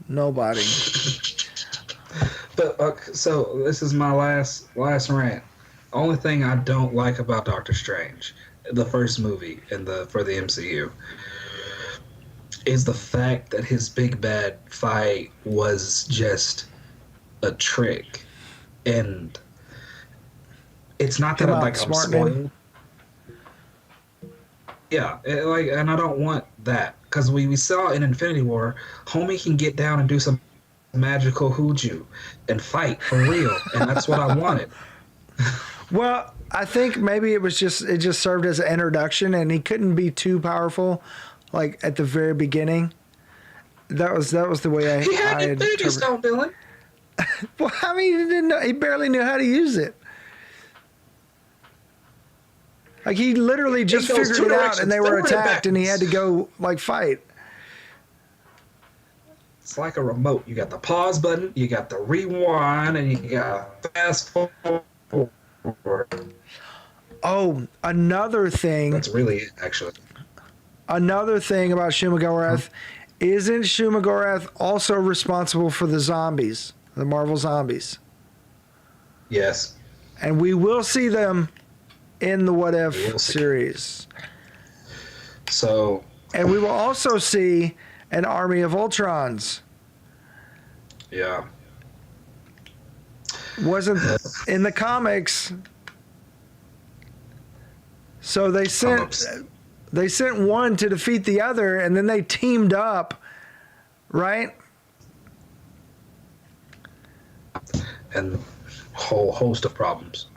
Speaker 1: Nobody.
Speaker 3: But so this is my last rant. Only thing I don't like about Doctor Strange, the first movie for the MCU, is the fact that his big bad fight was just a trick, and it's not that I'm spoiled. Yeah, and I don't want that, because we saw in Infinity War, homie can get down and do some magical hooju and fight for real, and that's what I wanted.
Speaker 1: Well, I think maybe it just served as an introduction, and he couldn't be too powerful, like at the very beginning. That was the way
Speaker 3: He had Infinity Stone, Dylan.
Speaker 1: Well, I mean, he barely knew how to use it. Like, he literally just figured it out, and they were attacked, and he had to go, like, fight.
Speaker 3: It's like a remote. You got the pause button, you got the rewind, and you got fast forward.
Speaker 1: Oh, another thing.
Speaker 3: That's really it, actually.
Speaker 1: Another thing about Shumagorath, isn't Shumagorath also responsible for the zombies, the Marvel zombies?
Speaker 3: Yes.
Speaker 1: And we will see them in the What If series.
Speaker 3: So.
Speaker 1: And we will also see an army of Ultrons.
Speaker 3: Yeah.
Speaker 1: Wasn't in the comics. So they sent one to defeat the other, and then they teamed up, right?
Speaker 3: And whole host of problems.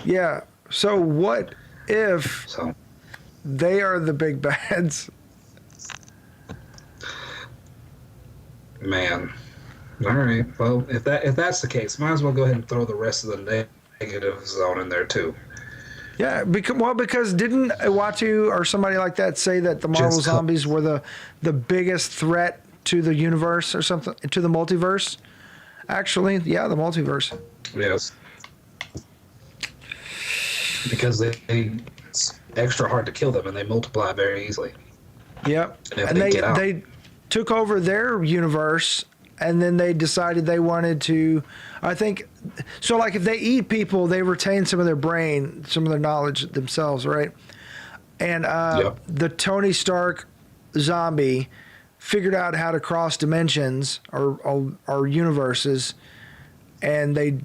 Speaker 1: Yeah. So what if they are the big bads?
Speaker 3: Man. All right. Well, if that's the case, might as well go ahead and throw the rest of the negative zone in there too.
Speaker 1: Yeah, because didn't Iwatu or somebody like that say that the Marvel zombies were the biggest threat to the universe or something, to the multiverse? Actually, yeah, the multiverse.
Speaker 3: Yes. Because it's extra hard to kill them, and they multiply very easily.
Speaker 1: Yep. And they took over their universe, and then they decided they wanted to, I think, so like if they eat people, they retain some of their brain, some of their knowledge themselves, right? And the Tony Stark zombie figured out how to cross dimensions or universes, and they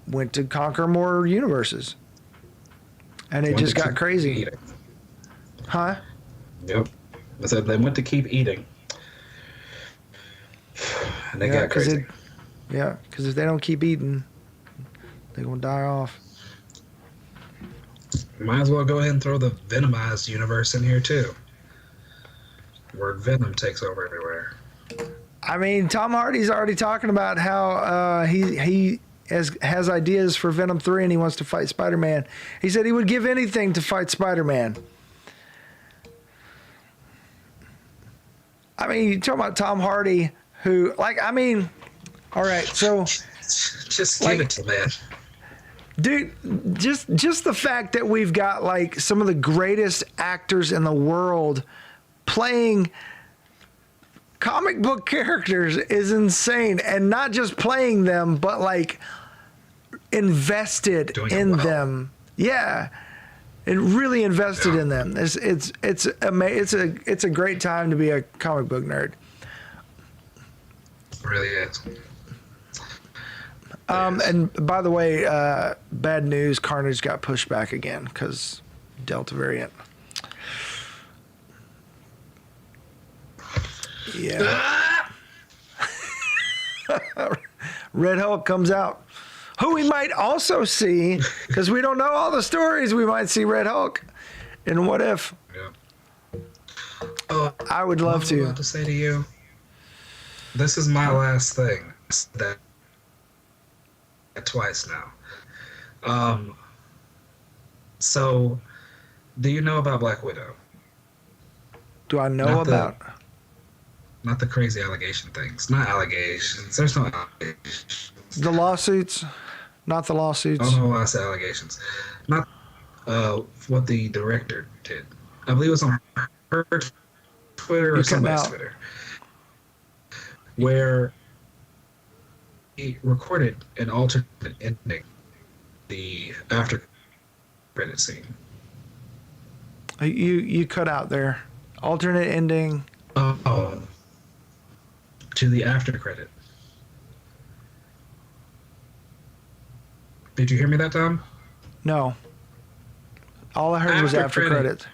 Speaker 1: went to conquer more universes. And it just got crazy.
Speaker 3: Eating.
Speaker 1: Huh?
Speaker 3: Yep. I said they went to keep eating. and they get crazy.
Speaker 1: Because if they don't keep eating, they're gonna die off.
Speaker 3: Might as well go ahead and throw the Venomized universe in here too, where Venom takes over everywhere.
Speaker 1: I mean, Tom Hardy's already talking about how he has ideas for Venom 3 and he wants to fight Spider-Man. He said he would give anything to fight Spider-Man. I mean, you talking about Tom Hardy, who, like, I mean, all right, so
Speaker 3: just give it to man.
Speaker 1: Dude, just the fact that we've got like some of the greatest actors in the world playing comic book characters is insane, and not just playing them, but like invested in them. Yeah, and really invested in them. It's a great time to be a comic book nerd.
Speaker 3: It really is.
Speaker 1: And by the way, bad news, Carnage got pushed back again because Delta variant. Yeah. Red Hulk comes out. Who we might also see, because we don't know all the stories, we might see Red Hulk in What If.
Speaker 3: Yeah.
Speaker 1: I would love to.
Speaker 3: I want to say to you, this is my last thing. That twice now. So, do you know about Black Widow?
Speaker 1: Do I know about?
Speaker 3: Not the crazy allegation things. Not allegations. There's no allegations.
Speaker 1: The lawsuits? Not the lawsuits.
Speaker 3: Oh no, I said allegations. Not what the director did. I believe it was on her Twitter or somebody's Twitter, where he recorded an alternate ending, the after credit scene.
Speaker 1: You cut out there. Alternate ending.
Speaker 3: To the after credit. Did you hear me that time?
Speaker 1: No. All I heard was after credits.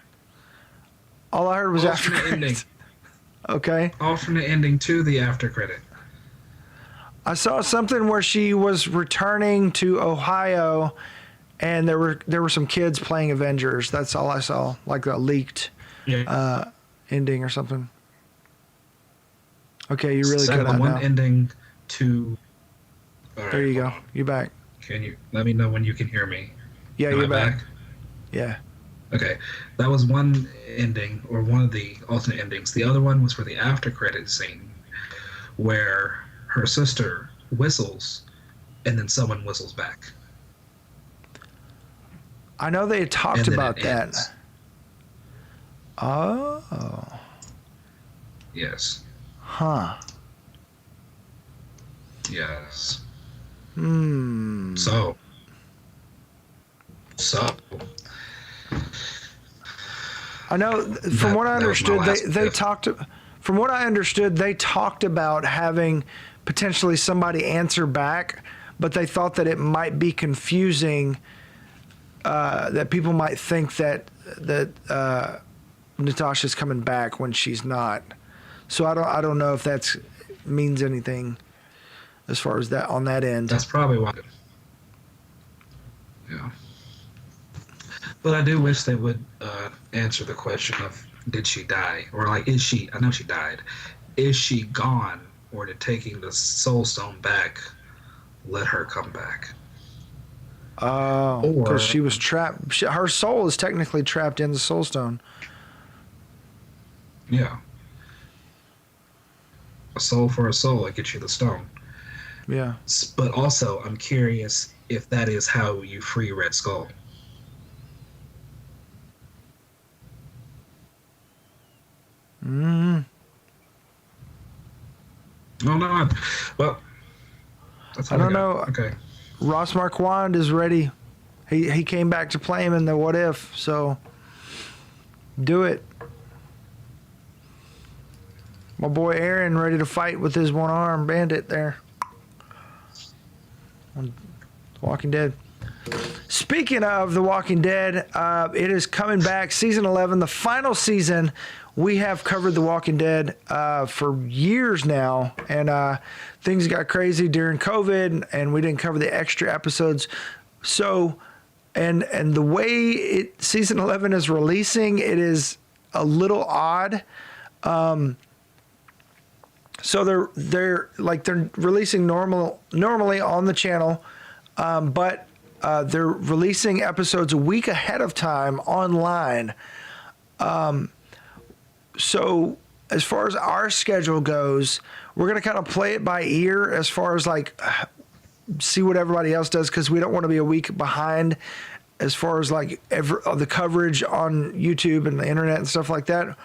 Speaker 1: All I heard was after credits. Okay.
Speaker 3: Alternate ending to the after credit.
Speaker 1: I saw something where she was returning to Ohio, and there were some kids playing Avengers. That's all I saw, like a leaked ending or something. Okay, you really cut out
Speaker 3: one
Speaker 1: now.
Speaker 3: Ending to. Right,
Speaker 1: there you go. You're back.
Speaker 3: Can you let me know when you can hear me?
Speaker 1: Yeah, you're back. Yeah.
Speaker 3: Okay, that was one ending, or one of the alternate endings. The other one was for the after credit scene, where her sister whistles, and then someone whistles back.
Speaker 1: I know they had talked about that.
Speaker 3: Ends.
Speaker 1: Oh.
Speaker 3: Yes.
Speaker 1: Huh.
Speaker 3: Yes.
Speaker 1: Hmm.
Speaker 3: So.
Speaker 1: I know. From what I understood, they talked. From what I understood, they talked about having potentially somebody answer back, but they thought that it might be confusing. That people might think that Natasha's coming back when she's not. So I don't know if that means anything as far as that on that end.
Speaker 3: That's probably why. Yeah. But I do wish they would answer the question of, did she die? Or like, is she, I know she died. Is she gone? Or did taking the Soul Stone back let her come back?
Speaker 1: Oh, because she was trapped. Her soul is technically trapped in the Soul Stone.
Speaker 3: Yeah. A soul for a soul, it gets you the stone.
Speaker 1: Yeah.
Speaker 3: But also, I'm curious if that is how you free Red Skull.
Speaker 1: Mm.
Speaker 3: Oh, no. Well, that's
Speaker 1: I don't know.
Speaker 3: Okay.
Speaker 1: Ross Marquand is ready. He came back to play him in the What If, so do it. My boy Aaron ready to fight with his one-arm bandit there on Walking Dead. Speaking of The Walking Dead, it is coming back, season 11, the final season. We have covered The Walking Dead for years now, and things got crazy during COVID, and we didn't cover the extra episodes. So, and the way season 11 is releasing, it is a little odd. So they're releasing normally on the channel, but they're releasing episodes a week ahead of time online. So as far as our schedule goes, we're going to kind of play it by ear as far as see what everybody else does, because we don't want to be a week behind as far as the coverage on YouTube and the internet and stuff like that.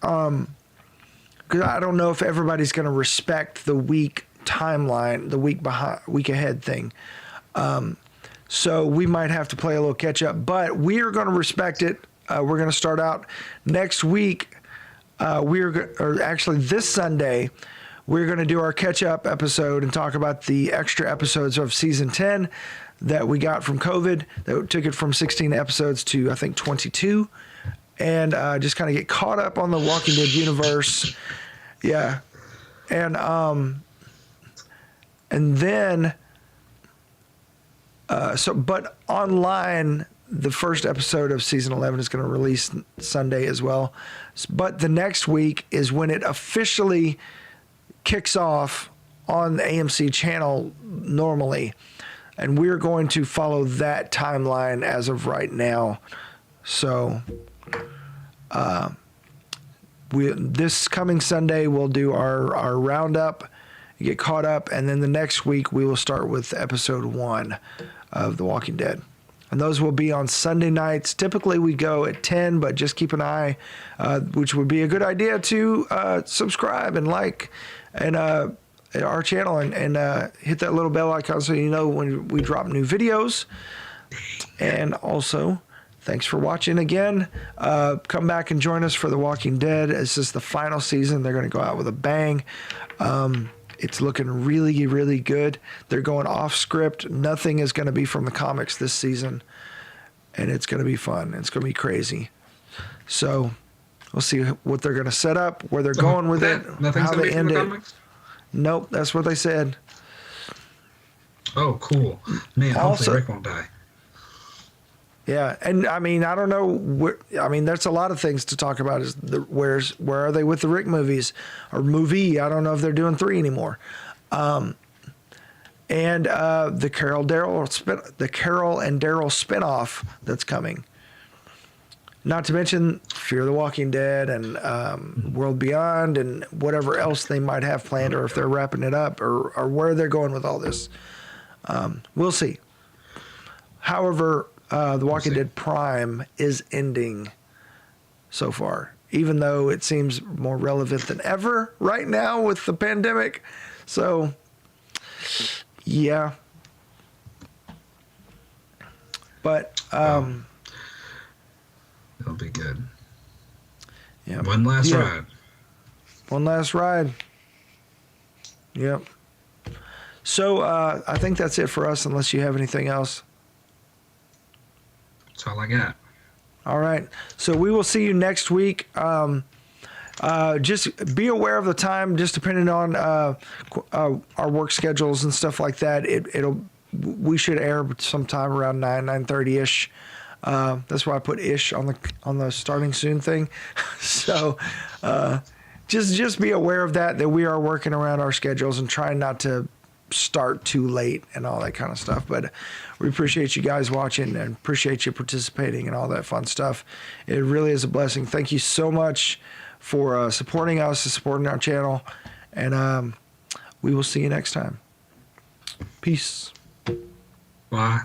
Speaker 1: Because I don't know if everybody's going to respect the week timeline, the week ahead thing. So we might have to play a little catch up, but we are going to respect it. We're going to start out next week. Actually this Sunday, we're going to do our catch up episode and talk about the extra episodes of season 10 that we got from COVID. That took it from 16 episodes to I think 22, and just kind of get caught up on the Walking Dead universe. Yeah, and then. But online, the first episode of season 11 is going to release Sunday as well. But the next week is when it officially kicks off on the AMC channel normally. And we're going to follow that timeline as of right now. So this coming Sunday, we'll do our roundup, get caught up, and then the next week we will start with episode 1 of The Walking Dead. And those will be on Sunday nights. Typically we go at 10, but just keep an eye, which would be a good idea to subscribe and like and our channel and hit that little bell icon so you know when we drop new videos. And also, thanks for watching again. Come back and join us for The Walking Dead. This is the final season. They're going to go out with a bang. It's looking really, really good. They're going off script. Nothing is going to be from the comics this season. And it's going to be fun. It's going to be crazy. So we'll see what they're going to set up, where they're going with it, how they end it. Nope, that's what they said.
Speaker 3: Oh, cool. Man, hopefully Rick won't die.
Speaker 1: Yeah, and I mean, I don't know. There's a lot of things to talk about. Where are they with the Rick movies or movie? I don't know if they're doing 3 anymore. And the Carol and Daryl spinoff that's coming. Not to mention Fear the Walking Dead and World Beyond and whatever else they might have planned, or if they're wrapping it up, or where they're going with all this. We'll see. However, The Walking Dead Prime is ending so far, even though it seems more relevant than ever right now with the pandemic. So, yeah. But,
Speaker 3: it'll be good.
Speaker 1: Yeah.
Speaker 3: One last ride.
Speaker 1: One last ride. Yep. So, I think that's it for us, unless you have anything else.
Speaker 3: That's all I got.
Speaker 1: All right. So we will see you next week. Just be aware of the time, just depending on our work schedules and stuff like that. We should air sometime around 9:30 ish. That's why I put ish on the starting soon thing. So just be aware of that we are working around our schedules and trying not to start too late and all that kind of stuff. But we appreciate you guys watching and appreciate you participating and all that fun stuff. It really is a blessing. Thank you so much for supporting us and supporting our channel. And we will see you next time. Peace.
Speaker 3: Bye.